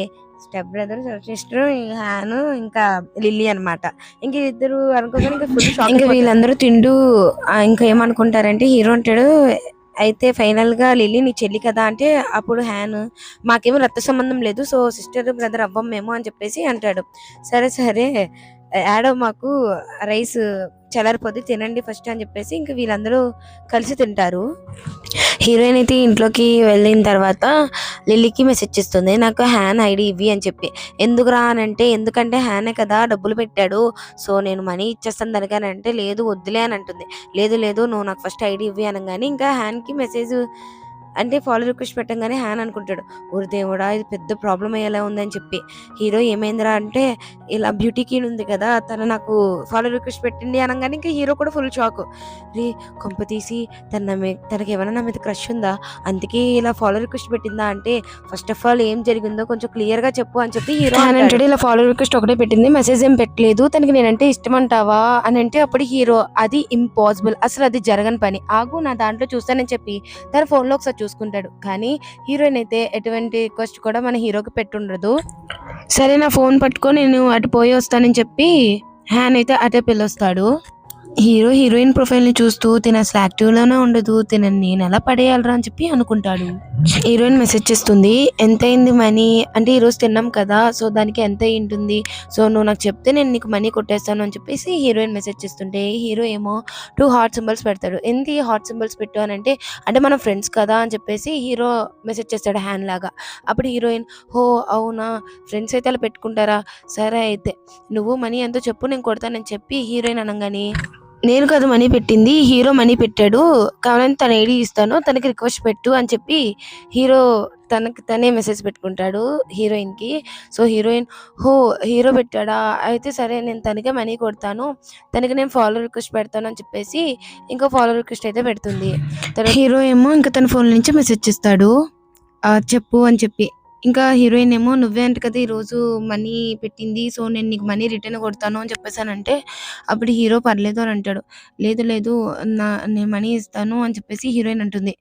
స్టెప్ బ్రదర్, స్టెప్ సిస్టర్, హ్యాన్ ఇంకా లిల్లీ అనమాట. ఇంక ఇద్దరు అనుకోగానే ఇంకా ఫుల్ షాక్. ఇంకా వీళ్ళందరూ తింటూ ఇంకా ఏమనుకుంటారంటే హీరో అంటాడు, అయితే ఫైనల్ గా లిల్లీ నీ చెల్లి కదా అంటే అప్పుడు హ్యాన్ మాకేమో రక్త సంబంధం లేదు, సో సిస్టర్ బ్రదర్ అవ్వం మేము అని చెప్పేసి అంటాడు. సరే సరే యాడో మాకు రైస్ చల్లారిపోద్ది తినండి ఫస్ట్ అని చెప్పేసి ఇంక వీళ్ళందరూ కలిసి తింటారు. హీరోయిన్ అయితే ఇంట్లోకి వెళ్ళిన తర్వాత లిల్లీకి మెసేజ్ చేస్తుంది, నాకు హ్యాన్ ఐడి ఇవ్వి అని చెప్పి. ఎందుకురా అని అంటే ఎందుకంటే హ్యానే కదా డబ్బులు పెట్టాడు, సో నేను మనీ ఇచ్చేస్తాను దానికి అని అంటే లేదు వద్దులే అని అంటుంది. లేదు లేదు నువ్వు నాకు ఫస్ట్ ఐడి ఇవ్వి అనగానే ఇంకా హ్యాన్కి మెసేజ్ అంటే ఫాలో రిక్వెస్ట్ పెట్టంగానే హ్యాన్ అనుకుంటాడు, ఊరి దేవుడా ఇది పెద్ద ప్రాబ్లం అయ్యేలా ఉందని చెప్పి. హీరో ఏమైందిరా అంటే ఇలా బ్యూటీ క్వీన్ ఉంది కదా తను నాకు ఫాలో రిక్వెస్ట్ పెట్టింది అనగానే ఇంకా హీరో కూడా ఫుల్ షాక్. రే కొంప తీసి తనకి ఏమైనా నా మీద క్రష్ ఉందా, అందుకే ఇలా ఫాలో రిక్వెస్ట్ పెట్టిందా అంటే ఫస్ట్ ఆఫ్ ఆల్ ఏం జరిగిందో కొంచెం క్లియర్ గా చెప్పు అని చెప్పి హీరో అంటాడు. ఇలా ఫాలో రిక్వెస్ట్ ఒకటే పెట్టింది, మెసేజ్ ఏం పెట్టలేదు, తనకి నేనంటే ఇష్టం అంటావా అని అంటే అప్పుడు హీరో అది ఇంపాసిబుల్, అసలు అది జరగని పని, ఆగు నా దాంట్లో చూస్తానని చెప్పి తన ఫోన్ లో ఒకసారి చూసుకుంటాడు. కానీ హీరోయిన్ అయితే ఎటువంటి రిక్వెస్ట్ కూడా మన హీరోకి పెట్టుండదు. సరే నా ఫోన్ పట్టుకొని నేను అటు పోయి వస్తానని చెప్పి హ్యాన్ అయితే అటే పిలుస్తాడు. హీరో హీరోయిన్ ప్రొఫైల్ ని చూస్తూ తిన అసలు యాక్టివ్ లోనే ఉండదు, తినని నేను ఎలా పడేయాలరా అని చెప్పి అనుకుంటాడు. హీరోయిన్ మెసేజ్ చేస్తుంది, ఎంత అయింది మనీ అంటే ఈరోజు తిన్నాం కదా సో దానికి ఎంత అయింటుంది, సో నువ్వు నాకు చెప్తే నేను నీకు మనీ కొట్టేస్తాను అని చెప్పేసి హీరోయిన్ మెసేజ్ చేస్తుంటే హీరో ఏమో 2 హార్ట్ సింబల్స్ పెడతాడు. ఏంటి హార్ట్ సింబల్స్ పెట్టు అని అంటే మనం ఫ్రెండ్స్ కదా అని చెప్పేసి హీరో మెసేజ్ చేస్తాడు హ్యాండ్ లాగా. అప్పుడు హీరోయిన్ హో అవునా ఫ్రెండ్స్ అయితే అలా పెట్టుకుంటారా, సరే అయితే నువ్వు మనీ ఎంతో చెప్పు నేను కొడతానని చెప్పి హీరోయిన్ అనగానే నేను కాదు మనీ పెట్టింది హీరో మనీ పెట్టాడు, కావాలని తన ఐడి ఇస్తాను తనకి రిక్వెస్ట్ పెట్టు అని చెప్పి హీరో తనే మెసేజ్ పెట్టుకుంటాడు హీరోయిన్ కి. సో హీరోయిన్ హో హీరో పెట్టాడా అయితే సరే నేను తనకే మనీ కొడతాను, తనకి నేను ఫాలో రిక్వెస్ట్ పెడతాను అని చెప్పేసి ఇంకా ఫాలో రిక్వెస్ట్ అయితే పెడుతుంది. తర్వాత హీరో ఏమో ఇంకా తన ఫోన్ నుంచి మెసేజ్ చేస్తాడు చెప్పు అని చెప్పి. ఇంకా హీరోయిన్ ఏమో నువ్వే అంట కదా ఈరోజు మనీ పెట్టింది, సో నేను నీకు మనీ రిటర్న్ కొడతాను అని చెప్పేసానంటే అప్పుడు హీరో పర్లేదు అని అంటాడు. లేదు లేదు నేను మనీ ఇస్తాను అని చెప్పేసి హీరోయిన్ అంటుంది.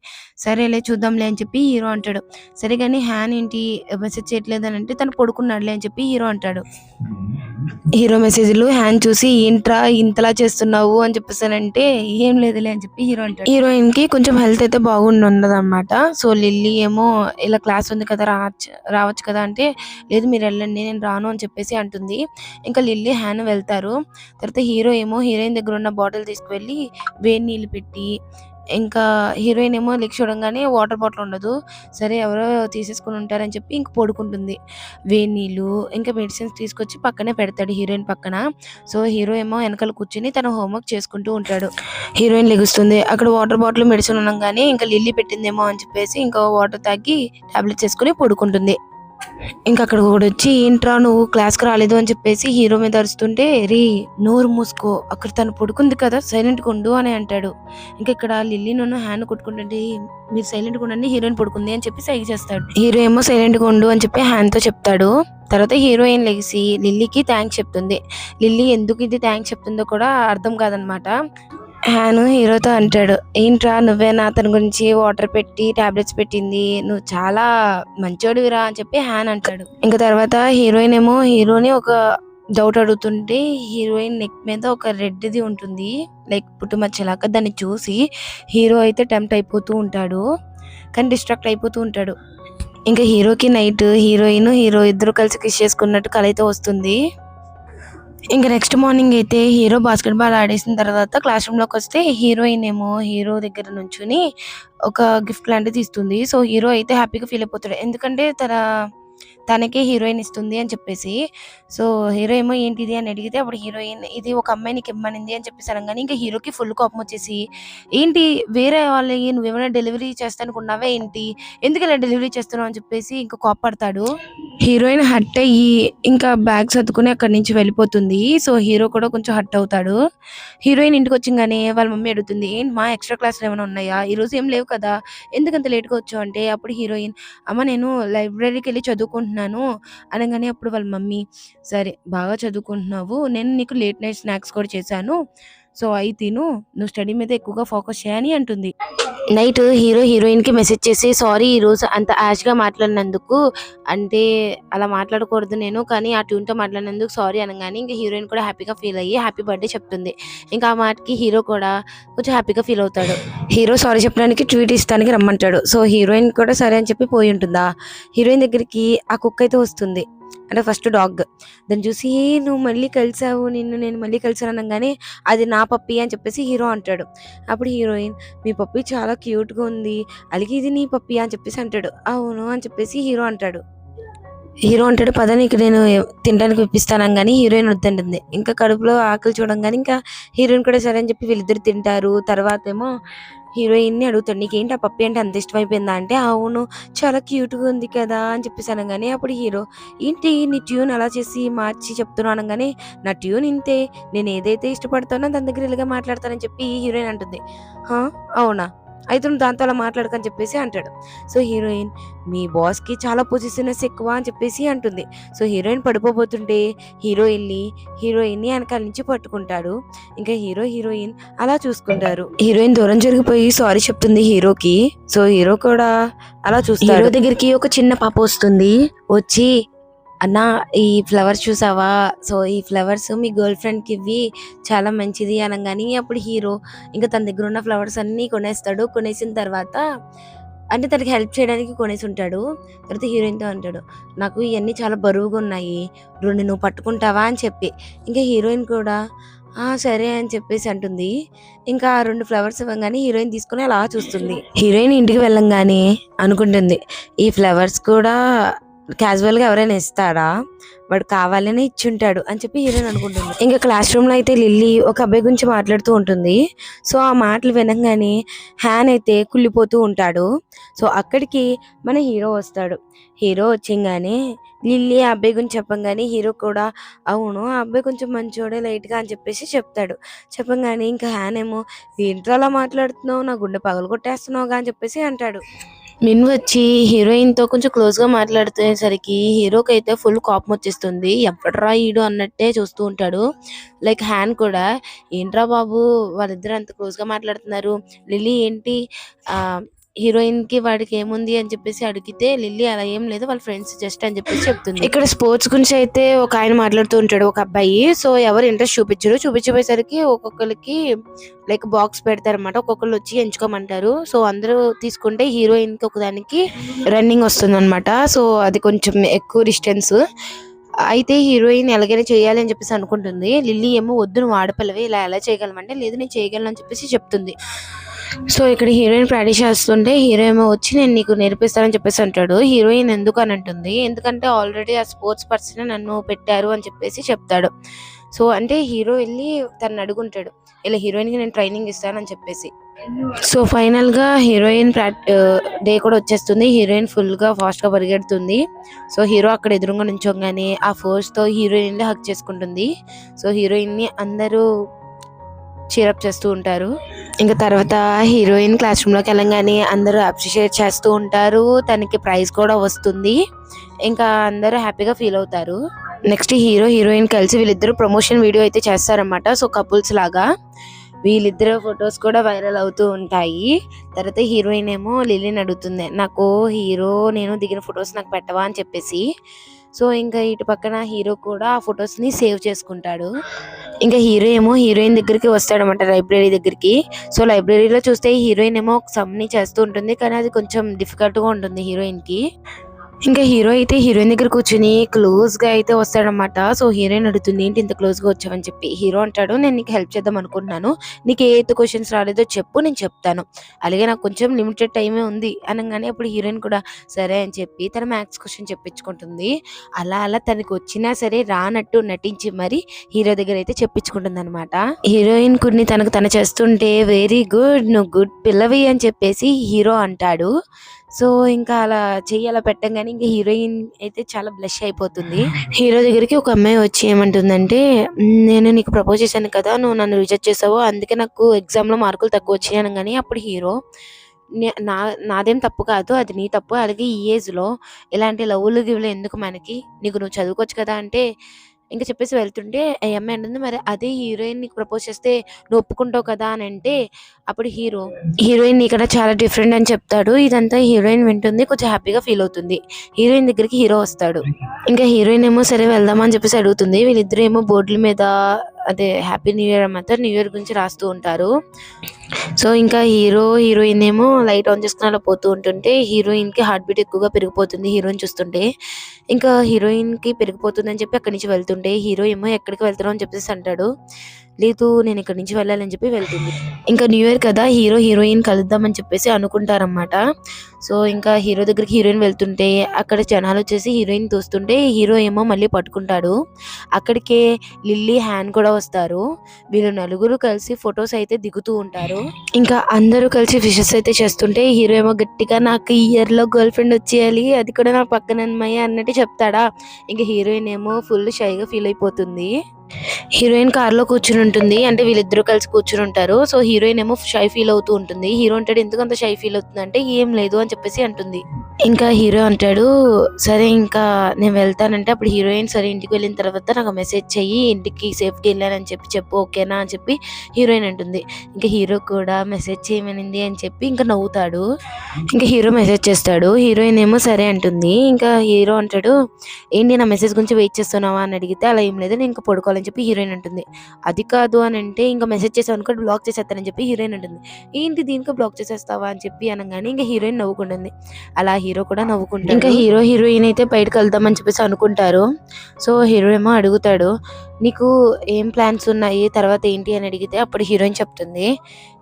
సరేలే చూద్దాంలే అని చెప్పి హీరో అంటాడు. సరే కానీ హ్యాన్ ఏంటి మెసేజ్ చేయట్లేదు అని అంటే తను పడుకున్నాడులే అని చెప్పి హీరో అంటాడు. హీరో మెసేజ్లు హ్యాన్ చూసి ఏంట్రా ఇంతలా చేస్తున్నావు అని చెప్పేసానంటే ఏం లేదులే అని చెప్పి హీరో అంటాడు. హీరోయిన్ కి కొంచెం హెల్త్ అయితే బాగుండదు అనమాట. సో లిల్లీ ఏమో ఇలా క్లాస్ ఉంది కదా రావచ్చు కదా అంటే లేదు మీరు వెళ్ళండి నేను రాను అని చెప్పేసి అంటుంది. ఇంకా లిల్లీ హ్యాన్ వెళ్తారు. తర్వాత హీరో ఏమో హీరోయిన్ దగ్గర ఉన్న బాటిల్ తీసుకువెళ్ళి వేడి నీళ్ళు పెట్టి ఇంకా హీరోయిన్ ఏమో లెగ్ చూడంగానే వాటర్ బాటిల్ ఉండదు, సరే ఎవరో తీసేసుకుని ఉంటారని చెప్పి ఇంక పడుకుంటుంది. వేడి నీళ్ళు ఇంకా మెడిసిన్స్ తీసుకొచ్చి పక్కనే పెడతాడు హీరోయిన్ పక్కన. సో హీరో ఏమో వెనకాల కూర్చుని తన హోంవర్క్ చేసుకుంటూ ఉంటాడు. హీరోయిన్ లెగుస్తుంది, అక్కడ వాటర్ బాటిల్ మెడిసిన్ ఉండగానే ఇంకా లిల్లీ పెట్టిందేమో అని చెప్పేసి ఇంకా వాటర్ తాగి టాబ్లెట్స్ వేసుకుని పడుకుంటుంది. ఇంక అక్కడికొకడొచ్చి, "ఏంట్రా నువ్వు క్లాస్‌కి రాలేదు" అని చెప్పేసి హీరో మీద అరుస్తుంటే, "రేయ్! నోరు మూసుకో. అక్కడ తను పడుకుంది కదా! సైలెంట్‌గా ఉండు" అని అంటాడు. ఇంకిక్కడ లిల్లీనును హ్యాన్ కొట్టుకుంటుంటే, "మీరు సైలెంట్‌గా ఉండండి. హీరోయిన్ పడుకుంది" అని చెప్పి సైగ చేస్తాడు. హీరో ఏమో సైలెంట్‌గా ఉండు అని చెప్పి హ్యాన్‌తో చెప్తాడు. తర్వాత హీరోయిన్ లెగిసి లిల్లీకి థాంక్స్ చెప్తుంది. లిల్లీ ఎందుకు ఇది థాంక్స్ చెప్తుందో కూడా అర్థం కాదనమాట. హాను హీరోతో అంటాడు, "ఏంట్రా నువ్వేనా అతని గురించి వాటర్ పెట్టి టాబ్లెట్స్ పెట్టింది? నువ్వు చాలా మంచోడివిరా" అని చెప్పి హాన్ అంటాడు. ఇంక తర్వాత హీరోయిన్ ఏమో హీరోని ఒక డౌట్ అడుగుతుంటే హీరోయిన్ నెక్ మీద ఒక రెడ్‌ది ఉంటుంది. లైక్ పుట్టుమచ్చలాగా. దాన్ని చూసి హీరో అయితే టెంప్ట్ అయిపోతూ ఉంటాడు. కానీ డిస్ట్రాక్ట్ అయిపోతూ ఉంటాడు. ఇంక హీరోకి నైట్ హీరోయిన్, హీరో ఇద్దరు కలిసి కిస్ చేసుకున్నట్టు కల అయితే వస్తుంది. ఇంక నెక్స్ట్ మార్నింగ్ అయితే హీరో బాస్కెట్ బాల్ ఆడేసిన తర్వాత క్లాస్ రూమ్‌లోకి వస్తే హీరోయిన్ ఏమో హీరో దగ్గర నుంచొని ఒక గిఫ్ట్ లాంటిది ఇస్తుంది. సో, హీరో అయితే హ్యాపీగా ఫీల్ అయిపోతాడు. ఎందుకంటే తనకే హీరోయిన్ ఇస్తుంది అని చెప్పేసి. సో, హీరో ఏమో ఏంటిది అని అడిగితే అప్పుడు హీరోయిన్ ఇది ఒక అమ్మాయి నీకు ఇమ్మనింది అని చెప్పేసి అనంగానే ఇంక హీరోకి ఫుల్ కోపం వచ్చేసి, "ఏంటి వేరే వాళ్ళయి నువ్వేమైనా డెలివరీ చేస్తానుకున్నావా ఏంటి? ఎందుకు ఇలా డెలివరీ చేస్తున్నావు?" అని చెప్పేసి ఇంక కోప్పడతాడు. హీరోయిన్ హర్ట్ అయ్యి ఇంకా బ్యాగ్ సర్దుకొని అక్కడి నుంచి వెళ్ళిపోతుంది. సో, హీరో కూడా కొంచెం హర్ట్ అవుతాడు. హీరోయిన్ ఇంటికొచ్చింగానే వాళ్ళ మమ్మీ అడుగుతుంది, "ఏంటి మా ఎక్స్‌ట్రా క్లాస్‌లు ఏమైనా ఉన్నాయా? ఈరోజు ఏం లేవు కదా! ఎందుకంత లేట్‌గా వచ్చావు?" అంటే అప్పుడు హీరోయిన్, "అమ్మ నేను లైబ్రరీకెళ్ళి చదువుకుంటున్నాను" అనంగానే అప్పుడు వాళ్ళ మమ్మీ, "సరే బాగా చదువుకుంటున్నావు. నేను నీకు లేట్ నైట్ స్నాక్స్ కూడా చేశాను. సో, అయి తిను. నువ్వు స్టడీ మీద ఎక్కువగా ఫోకస్ చెయ్యి" అని అంటుంది. నైట్ హీరో హీరోయిన్‌కి మెసేజ్ చేసి, "సారీ ఈరోజు అంత ర్యాష్‌గా మాట్లాడినందుకు. అంటే అలా మాట్లాడకూడదు నేను. కానీ ఆ ట్యూన్‌తో మాట్లాడినందుకు సారీ" అనంగానే ఇంక హీరోయిన్ కూడా హ్యాపీగా ఫీల్ అయ్యి హ్యాపీ బర్త్‌డే చెప్తుంది. ఇంకా ఆ మాటకి హీరో కూడా కొంచెం హ్యాపీగా ఫీల్ అవుతాడు. హీరో సారీ చెప్పడానికి ట్వీట్ ఇస్తానికి రమ్మంటాడు. సో, హీరోయిన్ కూడా సరే అని చెప్పి పోయి ఉంటుందా. హీరోయిన్ దగ్గరికి ఆ కుక్క అయితే వస్తుంది. అంటే ఫస్ట్ డాగ్. దాన్ని చూసి, "ఏ నువ్వు మళ్ళీ కలిసావు. నేను మళ్ళీ కలిసాను" అనంగానే, "అది నా పప్పీ" అని చెప్పేసి హీరో అంటాడు. అప్పుడు హీరోయిన్, "మీ పప్పీ చాలా క్యూట్‌గా ఉంది. అలాగే ఇది నీ పప్పీయా?" అని చెప్పేసి అంటాడు. "అవును" అని చెప్పేసి హీరో అంటాడు. హీరో అంటాడు, "పద నీకు నేను తినడానికి ఇప్పిస్తాను" అనంగానే హీరోయిన్ వద్దంటుంది. ఇంకా కడుపులో ఆకలి చూడంగానే ఇంకా హీరోయిన్ కూడా సరే అని చెప్పి వీళ్ళిద్దరు తింటారు. తర్వాతేమో హీరోయిన్‌ని అడుగుతాడు, "నీకేంటి ఆ పప్పీ అంటే అంత ఇష్టమైపోయిందా?" అంటే, "అవును. చాలా క్యూట్‌గా ఉంది కదా!" అని చెప్పేసి అనంగానే అప్పుడు హీరో, "ఏంటి నీ ట్యూన్ అలా చేసి మార్చి చెప్తున్నావు" అనంగానే, "నా ట్యూన్ ఇంతే. నేను ఏదైతే ఇష్టపడతానో దాని దగ్గర ఇలాగే మాట్లాడతానని" చెప్పి హీరోయిన్ అంటుంది. "హా! అవునా? అయితే నువ్వు దాంతో అలా మాట్లాడకు" అని చెప్పేసి అంటాడు. సో, హీరోయిన్, "మీ బాస్‌కి చాలా పొసెసివ్‌నెస్ ఎక్కువ" అని చెప్పేసి అంటుంది. సో, హీరోయిన్ పడిపోబోతుంటే హీరో ఎళ్లి హీరోయిన్‌ని వెనకాల నుంచి పట్టుకుంటాడు. ఇంకా హీరో, హీరోయిన్ అలా చూసుకుంటారు. హీరోయిన్ దూరం జరిగిపోయి సారీ చెప్తుంది హీరోకి. సో, హీరో కూడా అలా చూస్తాడు. హీరో దగ్గరికి ఒక చిన్న పాప వస్తుంది. వచ్చి, "అన్నా ఈ ఫ్లవర్స్ చూసావా? సో, ఈ ఫ్లవర్స్ మీ గర్ల్ ఫ్రెండ్‌కి ఇవ్వి. చాలా మంచిది" అనంగానే అప్పుడు హీరో ఇంకా తన దగ్గర ఉన్న ఫ్లవర్స్ అన్నీ కొనేస్తాడు. కొనేసిన తర్వాత అంటే తనకి హెల్ప్ చేయడానికి కొనేసుంటాడు. తర్వాత హీరోయిన్‌తో అంటాడు, "నాకు ఇయన్నీ చాలా బరువుగున్నాయి. 2 నువ్వు పట్టుకుంటావా?" అని చెప్పి. ఇంకా హీరోయిన్ కూడా, "ఆ! సరే" అని చెప్పేసి అంటుంది. ఇంకా ఆ 2 ఫ్లవర్స్ ఇవ్వంగానే హీరోయిన్ తీసుకొని అలా చూస్తుంది. హీరోయిన్ ఇంటికి వెళ్ళంగానే అనుకుంటుంది, "ఈ ఫ్లవర్స్ కూడా క్యాజువల్‌గా ఎవరైనా ఇస్తారా? వాడు కావాలనే ఇచ్చుంటాడు" అని చెప్పి హీరోయిన్ అనుకుంటుంది. ఇంకా క్లాస్ రూమ్‌లో అయితే లిల్లీ ఒక అబ్బాయి గురించి మాట్లాడుతూ ఉంటుంది. సో, ఆ మాటలు వినంగానే హాన్ అయితే కుళ్ళిపోతూ ఉంటాడు. సో, అక్కడికి మన హీరో వస్తాడు. హీరో వచ్చంగానే లిల్లీ ఆ అబ్బాయి గురించి చెప్పంగానే హీరో కూడా, "అవును ఆ అబ్బాయి కొంచెం మంచోడే లైట్‌గా" అని చెప్పేసి చెప్తాడు. చెప్పంగానే ఇంకా హాన్ ఏమో, "ఏంట్రా అలా మాట్లాడుతున్నావు? నా గుండె పగలగొట్టేస్తున్నావుగా" అని చెప్పేసి అంటాడు. మిన్ వచ్చి హీరోయిన్‌తో కొంచెం క్లోజ్‌గా మాట్లాడుతునేసరికి హీరోకైతే ఫుల్ కోపమొచ్చేస్తుంది. ఎవ్వడ్రా ఈడు అన్నట్టే చూస్తూ ఉంటాడు. లైక్ హాన్ కూడా, "ఏంట్రా బాబు వాళ్ళిద్దరు అంత క్లోజ్‌గా మాట్లాడుతున్నారు. లిల్లీ ఏంటి హీరోయిన్‌కి వాడికి ఏముంది" అని చెప్పేసి అడిగితే లిల్లీ, "అలా ఏం లేదు. వాళ్ళ ఫ్రెండ్స్ జస్ట్" అని చెప్పేసి చెప్తుంది. ఇక్కడ స్పోర్ట్స్ గురించి అయితే ఒక ఆయన మాట్లాడుతూ ఉంటాడు ఒక అబ్బాయి. సో, ఎవరు ఇంట్రెస్ట్ చూపించరు. చూపించపోయేసరికి ఒక్కొక్కళ్ళకి లైక్ బాక్స్ పెడతారన్నమాట. ఒక్కొక్కళ్ళు వచ్చి ఎంచుకోమంటారు. సో, అందరూ తీసుకుంటే హీరోయిన్‌కి ఒకదానికి రన్నింగ్ వస్తుందన్నమాట. సో, అది కొంచెం ఎక్కువ డిస్టెన్స్. అయితే హీరోయిన్ ఎలాగైనా చేయాలి అని చెప్పేసి అనుకుంటుంది. లిల్లీ ఏమో, "వద్దు నువ్వు ఆడపిల్లవి ఇలా ఎలా చేయగలవంటే" "లేదు నేను చేయగలను" అని చెప్పేసి చెప్తుంది. సో, ఇక్కడ హీరోయిన్ ప్రాక్టీస్ చేస్తుంటే హీరో ఏమో వచ్చి, "నేను నీకు నేర్పిస్తానని" చెప్పేసి అంటాడు. హీరోయిన్ ఎందుకు అని అంటుంది. ఎందుకంటే ఆల్రెడీ ఆ స్పోర్ట్స్ పర్సనే నన్ను పెట్టారు అని చెప్పేసి చెప్తాడు. సో అంటే హీరో వెళ్ళి తనని అడుగుంటాడు, ఇలా హీరోయిన్కి నేను ట్రైనింగ్ ఇస్తానని చెప్పేసి. సో ఫైనల్ గా హీరోయిన్ డే కూడా వచ్చేస్తుంది. హీరోయిన్ ఫుల్ గా ఫాస్ట్ గా పరిగెడుతుంది. సో హీరో అక్కడ ఎదురుగా నుంచోగానే ఆ ఫోర్స్ తో హీరోయిన్ హక్ చేసుకుంటుంది. సో హీరోయిన్ ని అందరూ చీరప్ చేస్తూ ఉంటారు. ఇంకా తర్వాత హీరోయిన్ క్లాస్ రూమ్ లోకి వెళ్ళంగానే అందరూ అప్రిషియేట్ చేస్తూ ఉంటారు. తనకి ప్రైజ్ కూడా వస్తుంది. ఇంకా అందరూ హ్యాపీగా ఫీల్ అవుతారు. నెక్స్ట్ హీరో హీరోయిన్ కలిసి వీళ్ళిద్దరు ప్రమోషన్ వీడియో అయితే చేస్తారన్నమాట. సో కపుల్స్ లాగా వీళ్ళిద్దరు ఫొటోస్ కూడా వైరల్ అవుతూ ఉంటాయి. తర్వాత హీరోయిన్ ఏమో లిల్లీని అడుగుతుంది, నాకు హీరో నేను దిగిన ఫొటోస్ నాకు పెట్టవా అని చెప్పేసి. సో ఇంకా ఇటు పక్కన హీరో కూడా ఆ ఫొటోస్ ని సేవ్ చేసుకుంటాడు. ఇంకా హీరో ఏమో హీరోయిన్ దగ్గరికి వస్తాడనమాట, లైబ్రరీ దగ్గరికి. సో లైబ్రరీలో చూస్తే హీరోయిన్ ఏమో ఒక సమ్ ని చేస్తూ ఉంటుంది, కానీ అది కొంచెం డిఫికల్ట్ గా ఉంటుంది హీరోయిన్ కి. ఇంకా హీరో అయితే హీరోయిన్ దగ్గర కూర్చుని క్లోజ్ గా అయితే వస్తాడనమాట. సో హీరోయిన్ అడుగుతుంది, ఏంటి ఇంత క్లోజ్ గా వచ్చావని చెప్పి. హీరో అంటాడు, నేను నీకు హెల్ప్ చేద్దాం అనుకుంటున్నాను, నీకు ఏ క్వశ్చన్స్ రాలేదో చెప్పు, నేను చెప్తాను, అలాగే నాకు కొంచెం లిమిటెడ్ టైమే ఉంది అనగానే అప్పుడు హీరోయిన్ కూడా సరే అని చెప్పి తన మ్యాథ్స్ క్వశ్చన్ చెప్పించుకుంటుంది. అలా అలా తనకు వచ్చినా సరే రానట్టు నటించి మరి హీరో దగ్గర అయితే చెప్పించుకుంటుంది అనమాట. హీరోయిన్ కొన్ని తనకు తన చేస్తుంటే వెరీ గుడ్, నువ్వు గుడ్ పిల్లవి అని చెప్పేసి హీరో అంటాడు. సో ఇంకా అలా చెయ్యి అలా పెట్టంగానే ఇంకా హీరోయిన్ అయితే చాలా బ్లష్ అయిపోతుంది. హీరో దగ్గరికి ఒక అమ్మాయి వచ్చి ఏమంటుందంటే, నేను నీకు ప్రపోజ్ చేశాను కదా, నువ్వు నన్ను రిజెక్ట్ చేసావు, అందుకే నాకు ఎగ్జామ్ లో మార్కులు తక్కువ వచ్చాయి అనగానే అప్పుడు హీరో, నాదేం తప్పు కాదు, అది నీ తప్పు, అలాగే ఈ ఏజ్ లో ఇలాంటి లవ్లు గివ్లు ఎందుకు మనకి, నీకు నువ్వు చదువుకోవచ్చు కదా అంటే ఇంకా చెప్పేసి వెళ్తుంటే ఆ అమ్మాయి అంటుంది, మరి అదే హీరోయిన్ నీకు ప్రపోజ్ చేస్తే నువ్వు ఒప్పుకుంటావు కదా అని అంటే అప్పుడు హీరోయిన్ ఇక్కడ చాలా డిఫరెంట్ అని చెప్తాడు. ఇదంతా హీరోయిన్ వింటుంది, కొంచెం హ్యాపీగా ఫీల్ అవుతుంది. హీరోయిన్ దగ్గరికి హీరో వస్తాడు. ఇంకా హీరోయిన్ ఏమో సరే వెళ్దామని చెప్పేసి అడుగుతుంది. వీళ్ళిద్దరు ఏమో బోర్డుల మీద అదే హ్యాపీ న్యూ ఇయర్ అన్నమాట, న్యూ ఇయర్ గురించి రాస్తూ ఉంటారు. సో ఇంకా హీరో హీరోయిన్ ఏమో లైట్ ఆన్ చేసుకుని అలా పోతూ ఉంటుంటే హీరోయిన్ కి హార్ట్ బీట్ ఎక్కువగా పెరిగిపోతుంది హీరోయిన్ చూస్తుంటే. ఇంకా హీరోయిన్ కి పెరిగిపోతుంది అని చెప్పి అక్కడి నుంచి వెళ్తుంటే హీరో ఏమో ఎక్కడికి వెళ్తున్నావు అని చెప్పేసి అంటాడు. లేదు నేను ఇక్కడ నుంచి వెళ్ళాలని చెప్పి వెళ్తుంది. ఇంకా న్యూ ఇయర్ కదా, హీరో హీరోయిన్ కలుద్దామని చెప్పేసి అనుకుంటారన్నమాట. సో ఇంకా హీరో దగ్గరికి హీరోయిన్ వెళ్తుంటే అక్కడ జనాలు వచ్చేసి హీరోయిన్ తోస్తుంటే హీరో ఏమో మళ్ళీ పట్టుకుంటాడు. అక్కడికే లిల్లీ హ్యాండ్ కూడా వస్తారు. వీళ్ళు నలుగురు కలిసి ఫొటోస్ అయితే దిగుతూ ఉంటారు. ఇంకా అందరూ కలిసి విషెస్ అయితే చేస్తుంటే హీరో ఏమో గట్టిగా నాకు ఈ ఇయర్ లో గర్ల్ ఫ్రెండ్ వచ్చేయాలి, అది కూడా నా పక్కన అమ్మాయి అన్నట్టు చెప్తాడా. ఇంకా హీరోయిన్ ఏమో ఫుల్ షైగా ఫీల్ అయిపోతుంది. హీరోయిన్ కార్ లో కూర్చుని ఉంటుంది, అంటే వీళ్ళిద్దరూ కలిసి కూర్చుని ఉంటారు. సో హీరోయిన్ ఏమో షై ఫీల్ అవుతూ ఉంటుంది. హీరో అంటాడు, ఎందుకు అంత షై ఫీల్ అవుతుంది అంటే ఏం లేదు అని చెప్పేసి అంటుంది. ఇంకా హీరో అంటాడు, సరే ఇంకా నేను వెళ్తానంటే అప్పుడు హీరోయిన్ సరే ఇంటికి వెళ్ళిన తర్వాత నాకు మెసేజ్ చెయ్యి, ఇంటికి సేఫ్గా వెళ్ళానని చెప్పు ఓకేనా అని చెప్పి హీరోయిన్ అంటుంది. ఇంకా హీరో కూడా మెసేజ్ చేయమనింది అని చెప్పి ఇంకా నవ్వుతాడు. ఇంకా హీరో మెసేజ్ చేస్తాడు. హీరోయిన్ ఏమో సరే అంటుంది. ఇంకా హీరో అంటాడు, ఏంటి నా మెసేజ్ గురించి వెయిట్ చేస్తున్నావా అని అడిగితే అలా ఏం లేదు, నేను ఇంకా పడుకోవాలని చెప్పి హీరోయిన్ అంటుంది. అది కాదు అని అంటే ఇంకా మెసేజ్ చేసావు అనుకో బ్లాక్ చేసేస్తానని చెప్పి హీరోయిన్ అంటుంది. ఏంటి దీనికి బ్లాక్ చేసేస్తావా అని చెప్పి అనగానే ఇంకా హీరోయిన్ నవ్వుకుంటుంది. అలా హీరో కూడా నవ్వుకుంటాడు. ఇంకా హీరో హీరోయిన్ అయితే బయటకు వెళ్దామని చెప్పేసి అనుకుంటారు. సో హీరో ఏమో అడుగుతాడు, నీకు ఏం ప్లాన్స్ ఉన్నాయి తర్వాత ఏంటి అని అడిగితే అప్పుడు హీరోయిన్ చెప్తుంది,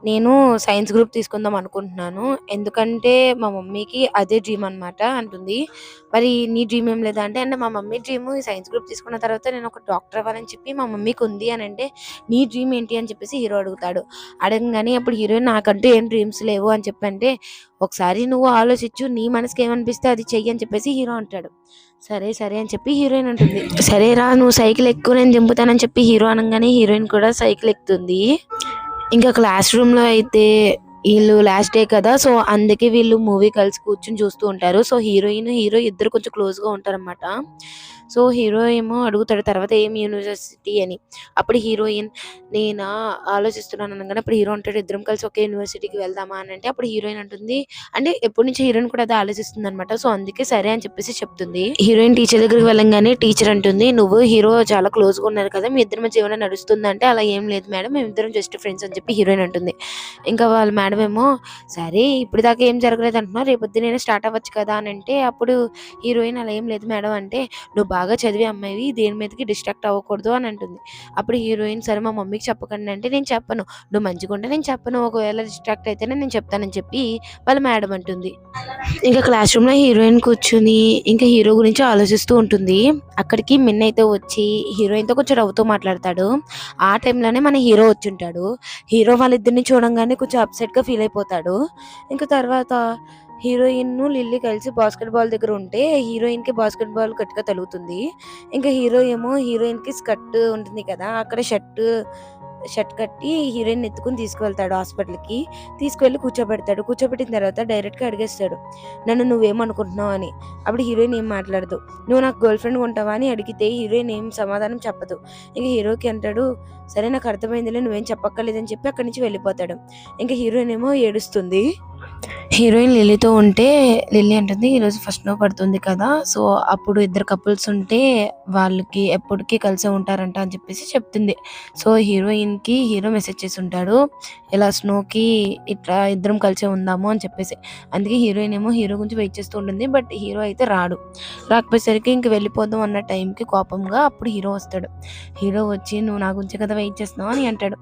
నేను సైన్స్ గ్రూప్ తీసుకుందాం అనుకుంటున్నాను, ఎందుకంటే మా మమ్మీకి అదే డ్రీమ్ అనమాట అంటుంది. మరి నీ డ్రీమ్ ఏం లేదా అంటే మా మమ్మీ డ్రీమ్ ఈ సైన్స్ గ్రూప్ తీసుకున్న తర్వాత నేను ఒక డాక్టర్ అవ్వాలని చెప్పి మా మమ్మీకి ఉంది అని అంటే నీ డ్రీమ్ ఏంటి అని చెప్పేసి హీరో అడుగుతాడు. అడగగానే అప్పుడు హీరోయిన్ నాకంటూ ఏం డ్రీమ్స్ లేవు అని చెప్పంటే ఒకసారి నువ్వు ఆలోచించు, నీ మనసుకి ఏమనిపిస్తే అది చెయ్యి అని చెప్పేసి హీరో అంటాడు. సరే సరే అని చెప్పి హీరోయిన్ అంటుంది. సరేరా నువ్వు సైకిల్ ఎక్కువ నేను దింపుతానని చెప్పి హీరో అనగానే హీరోయిన్ కూడా సైకిల్ ఎక్కుతుంది. ఇంకా క్లాస్ రూమ్ లో అయితే వీళ్ళు లాస్ట్ డే కదా, సో అందుకే వీళ్ళు మూవీ కలిసి కూర్చుని చూస్తూ ఉంటారు. సో హీరోయిన్ హీరో ఇద్దరు కొంచెం క్లోజ్ గా ఉంటారన్నమాట. సో హీరో ఏమో అడుగుతాడు తర్వాత ఏం యూనివర్సిటీ అని. అప్పుడు హీరోయిన్ నేను ఆలోచిస్తున్నాను అనగానే అప్పుడు హీరో అంటాడు, ఇద్దరం కలిసి ఒకే యూనివర్సిటీకి వెళ్దామా అని అంటే అప్పుడు హీరోయిన్ అంటుంది, అంటే ఎప్పటి నుంచి హీరోయిన్ కూడా అదే ఆలోచిస్తుంది అనమాట. సో అందుకే సరే అని చెప్పేసి చెప్తుంది. హీరోయిన్ టీచర్ దగ్గరికి వెళ్ళంగానే టీచర్ అంటుంది, నువ్వు హీరో చాలా క్లోజ్ గా ఉన్నారు కదా, మీ ఇద్దరి మధ్య ఏమైనా నడుస్తుంది అంటే అలా ఏం లేదు మేడం, మేము ఇద్దరం జస్ట్ ఫ్రెండ్స్ అని చెప్పి హీరోయిన్ అంటుంది. ఇంకా వాళ్ళ మేడం ఏమో సరే ఇప్పుడు దాకా ఏం జరగలేదు అంటున్నా, రేపొద్దు నేను స్టార్ట్ అవ్వచ్చు కదా అని అంటే అప్పుడు హీరోయిన్ అలా ఏం లేదు మేడం అంటే నువ్వు బాగా బాగా చదివే అమ్మాయివి, దేని మీదకి డిస్ట్రాక్ట్ అవ్వకూడదు అని అంటుంది. అప్పుడు హీరోయిన్ సరే మా మమ్మీకి చెప్పకండి అంటే, నేను చెప్పను, నువ్వు మంచిగుంటే నేను చెప్పను, ఒకవేళ డిస్ట్రాక్ట్ అయితేనే నేను చెప్తానని చెప్పి వాళ్ళ మేడం అంటుంది. ఇంకా క్లాస్ రూమ్‌లో హీరోయిన్ కూర్చొని ఇంకా హీరో గురించి ఆలోచిస్తూ ఉంటుంది. అక్కడికి మిన్ అయితే వచ్చి హీరోయిన్‌తో కొంచెం నవ్వుతూ మాట్లాడతాడు. ఆ టైంలోనే మన హీరో వచ్చుంటాడు. హీరో వాళ్ళిద్దరిని చూడంగానే కొంచెం అప్సెట్‌గా ఫీల్ అయిపోతాడు. ఇంకా తర్వాత హీరోయిన్ను లిల్లీ కలిసి బాస్కెట్ బాల్ దగ్గర ఉంటే హీరోయిన్‌కి బాస్కెట్ బాల్ గట్టిగా తగులుతుంది. ఇంకా హీరో ఏమో హీరోయిన్‌కి స్కర్ట్ ఉంటుంది కదా! అక్కడ షర్ట్ కట్టి హీరోయిన్ ఎత్తుకొని తీసుకువెళ్తాడు హాస్పిటల్‌కి. తీసుకువెళ్ళి కూర్చోబెడతాడు. కూర్చోబెట్టిన తర్వాత డైరెక్ట్‌గా అడిగేస్తాడు, "నన్ను నువ్వేమనుకుంటున్నావు" అని. అప్పుడు హీరోయిన్ ఏం మాట్లాడదు. "నువ్వు నాకు గర్ల్ ఫ్రెండ్‌గా ఉంటావా" అని అడిగితే హీరోయిన్ ఏం సమాధానం చెప్పదు. ఇక హీరోకి అంటాడు, "సరే నాకు అర్థమైందిలే, నువ్వేం చెప్పక్కర్లేదని" చెప్పి అక్కడి నుంచి వెళ్ళిపోతాడు. ఇంక హీరోయిన్ ఏమో ఏడుస్తుంది. హీరోయిన్ లిల్లీతో ఉంటే లిల్లీ అంటుంది, "ఈరోజు ఫస్ట్ నో పడుతుంది కదా! సో, అప్పుడు ఇద్దరు కపుల్స్ ఉంటే వాళ్ళకి ఎప్పటికి కలిసే ఉంటారంట" అని చెప్పేసి చెప్తుంది. సో, హీరోయిన్‌కి హీరో మెసేజ్ చేసుంటాడు. ఇలా స్నోకి ఇట్లా ఇద్దరం కలిసే ఉందాము అని చెప్పేసి. అందుకే హీరోయిన్ ఏమో హీరో గురించి వెయిట్ చేస్తూ ఉంటుంది. బట్ హీరో అయితే రాడు. రాకపోయేసరికి ఇంక వెళ్ళిపోదాం అన్న టైంకి కోపంగా అప్పుడు హీరో వస్తాడు. హీరో వచ్చి, "నువ్వు నా గురించే కదా వెయిట్ చేస్తున్నావు" అని అంటాడు.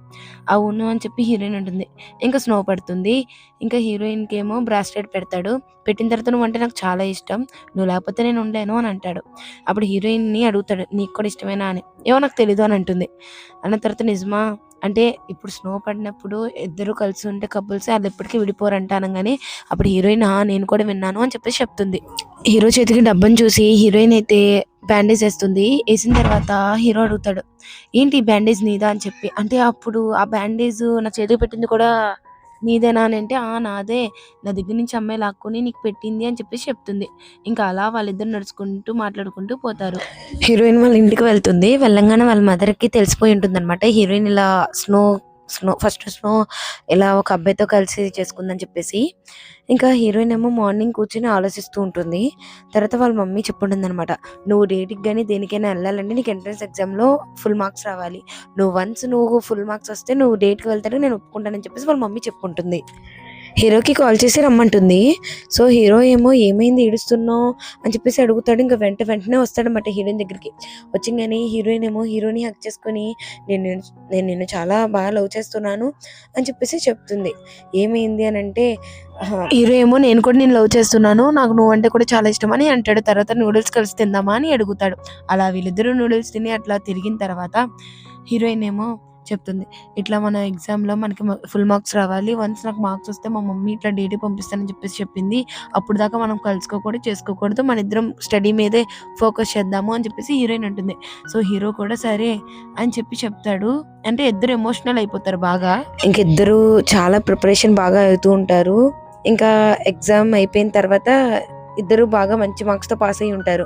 అవును అని చెప్పి హీరోయిన్ అంటుంది. ఇంకా స్నో పడుతుంది. ఇంకా హీరోయిన్‌కేమో బ్రాస్లెట్ పెడతాడు. పెట్టిన తర్వాత, "నువ్వంటే నాకు చాలా ఇష్టం. నువ్వు లేకపోతే నేను ఉండలేను" అని అంటాడు. అప్పుడు హీరోయిన్‌ని అడుగుతాడు, "నీకు కూడా ఇష్టమేనా" అని. "ఏమో నాకు తెలీదు" అని అంటుంది. అన్న తర్వాత, "నిజమా? అంటే ఇప్పుడు స్నో పడినప్పుడు ఇద్దరు కలిసి ఉంటే కపుల్స్ ఆళ్ళెప్పటికి విడిపోరంట" అనంగానే అప్పుడు హీరోయిన్, "ఆ! నేను కూడా విన్నాను" అని చెప్పేసి చెప్తుంది. హీరో చేతికి డబ్బని చూసి హీరోయిన్ అయితే బ్యాండేజ్ ఏస్తుంది. ఏసిన తర్వాత హీరో అడుగుతాడు, "ఏంటి ఈ బ్యాండేజ్ నీదా" అని చెప్పి. అంటే అప్పుడు ఆ బ్యాండేజ్ నా చేతికి పెట్టింది కూడా నీదేనా అని అంటే, "ఆ! నాదే. నా దగ్గర నుంచి అమ్మాయి లాక్కొని నీకు పెట్టింది" అని చెప్పేసి చెప్తుంది. ఇంకా అలా వాళ్ళిద్దరు నడుచుకుంటూ మాట్లాడుకుంటూ పోతారు. హీరోయిన్ వాళ్ళ ఇంటికి వెళ్తుంది. వెళ్ళంగానే వాళ్ళ మదర్‌కి తెలిసిపోయి ఉంటుందనమాట. హీరోయిన్ ఇలా స్నో స్నో ఇలా ఒక అబ్బాయితో కలిసి చేసుకుందని చెప్పేసి. ఇంకా హీరోయిన్ ఏమో మార్నింగ్ కూర్చొని ఆలోచిస్తూ ఉంటుంది. తర్వాత వాళ్ళ మమ్మీ చెప్పుంటుందనమాట, "నువ్వు డేట్‌కి గాని దేనికైనా ఎళ్ళాలంటే నీకు ఎంట్రన్స్ ఎగ్జామ్‌లో ఫుల్ మార్క్స్ రావాలి. నువ్వు ఫుల్ మార్క్స్ వస్తే నువ్వు డేట్‌కి వెళ్తానికి నేను ఒప్పుకుంటానని" చెప్పేసి వాళ్ళ మమ్మీ చెప్పుంటుంది. హీరోకి కాల్ చేసి రమ్మంటుంది. సో, హీరో ఏమో, "ఏమైంది ఏడుస్తున్నావు" అని చెప్పేసి అడుగుతాడు. ఇంక వెంటనే వస్తాడనమాట హీరోయిన్ దగ్గరికి. వచ్చింగానే హీరోయిన్ ఏమో హీరోని హగ్ చేసుకొని, "నేను నిన్ను నేను నిన్ను చాలా బాగా లవ్ చేస్తున్నాను" అని చెప్పేసి చెప్తుంది. ఏమైంది అనంటే, హీరో ఏమో, "నేను కూడా నిన్ను లవ్ చేస్తున్నాను. నాకు నువ్వంటే కూడా చాలా ఇష్టం" అని అంటాడు. తర్వాత నూడిల్స్ కలిసి తిందామా అని అడుగుతాడు. అలా వీళ్ళిద్దరూ నూడిల్స్ తిని అట్లా తిరిగిన తర్వాత హీరోయిన్ ఏమో చెప్తుంది, "ఇట్లా మన ఎగ్జామ్‌లో మనకి ఫుల్ మార్క్స్ రావాలి. వన్స్ నాకు మార్క్స్ వస్తే మా మమ్మీ ఇట్లా డేట్‌కి పంపిస్తానని చెప్పేసి చెప్పింది. అప్పటిదాకా మనం కలుసుకోకూడదు, చేసుకోకూడదు. మనిద్దరం స్టడీ మీదే ఫోకస్ చేద్దాము" అని చెప్పేసి హీరోయిన్ అంటుంది. సో, హీరో కూడా సరే అని చెప్పి చెప్తాడు. అంటే ఇద్దరు ఎమోషనల్ అయిపోతారు బాగా. ఇంక ఇద్దరు చాలా ప్రిపరేషన్ బాగా అవుతూ ఉంటారు. ఇంకా ఎగ్జామ్ అయిపోయిన తర్వాత ఇద్దరు బాగా మంచి మార్క్స్‌తో పాస్ అయ్యి ఉంటారు.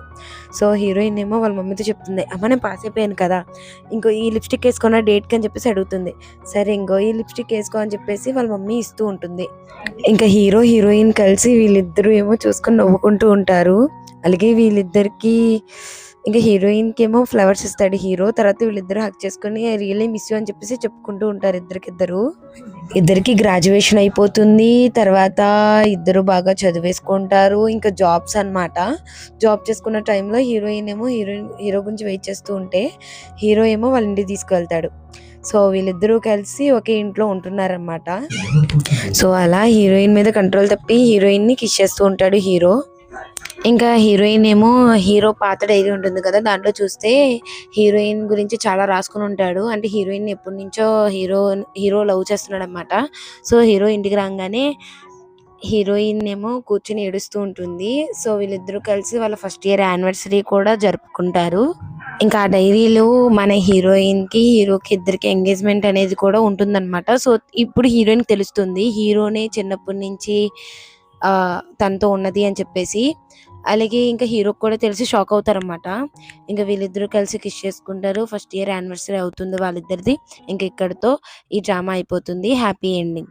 సో, హీరోయిన్ ఏమో వాళ్ళ మమ్మీతో చెప్తుంది, "అమ్మ నేను పాస్ అయిపోయాను కదా! ఇంకో ఈ లిప్‌స్టిక్ ఏసుకోనా డేట్‌కి" అని చెప్పేసి అడుగుతుంది. సరే ఇంగో ఈ లిప్‌స్టిక్ ఏసుకో అని చెప్పేసి వాళ్ళ మమ్మీ ఇస్తూ ఉంటుంది. ఇంకా హీరో, హీరోయిన్ కలిసి వీళ్ళిద్దరూ ఏమో చూసుకొని నవ్వుకుంటూ ఉంటారు. అలాగే వీళ్ళిద్దరికీ ఇంక హీరోయిన్‌కేమో ఫ్లవర్స్ ఇస్తాడు హీరో. తర్వాత వీళ్ళిద్దరూ హగ్ చేసుకొని, "ఐ రియల్లీ మిస్ యూ" అని చెప్పేసి చెప్పుకుంటూ ఉంటారు ఇద్దరికిద్దరు. ఇద్దరికి గ్రాడ్యుయేషన్ అయిపోతుంది. తర్వాత ఇద్దరు బాగా చదివేసుకుంటారు. ఇంకా జాబ్స్ అన్నమాట. జాబ్ చేసుకున్న టైంలో హీరో గురించి వెయిట్ చేస్తూ ఉంటే, హీరో ఏమో వాళ్ళ ఇంటికి తీసుకెళ్తాడు. సో, వీళ్ళిద్దరూ కలిసి ఒకే ఇంట్లో ఉంటున్నారన్నమాట. సో, అలా హీరోయిన్ మీద కంట్రోల్ తప్పి హీరోయిన్‌ని కిస్ చేస్తూ ఉంటాడు హీరో. ఇంకా హీరోయిన్ ఏమో హీరో పాత డైరీ ఉంటుంది కదా! దాంట్లో చూస్తే హీరోయిన్ గురించి చాలా రాసుకొని ఉంటాడు. అంటే హీరోయిన్‌ని ఎప్పటినుంచో హీరో లవ్ చేస్తున్నాడన్నమాట. సో, హీరో ఇంటికి రాంగానే హీరోయిన్ ఏమో కూర్చొని ఏడుస్తూ ఉంటుంది. సో, వీళ్ళిద్దరూ కలిసి వాళ్ళ ఫస్ట్ ఇయర్ యానివర్సరీ కూడా జరుపుకుంటారు. ఇంకా ఆ డైరీలో మన హీరోకి ఇద్దరికి ఎంగేజ్‌మెంట్ అనేది కూడా ఉంటుందన్నమాట. సో, ఇప్పుడు హీరోయిన్‌కి తెలుస్తుంది, హీరోనే చిన్నప్పటి నుంచి తనతో ఉన్నది అని చెప్పేసి. అలాగే ఇంకా హీరోకి కూడా తెలిసి షాక్ అవుతారన్నమాట. ఇంక వీళ్ళిద్దరూ కలిసి కిస్ చేసుకుంటారు. ఫస్ట్ ఇయర్ యానివర్సరీ అవుతుంది వాళ్ళిద్దరిది. ఇంక ఇక్కడితో ఈ డ్రామా అయిపోతుంది. Happy ending.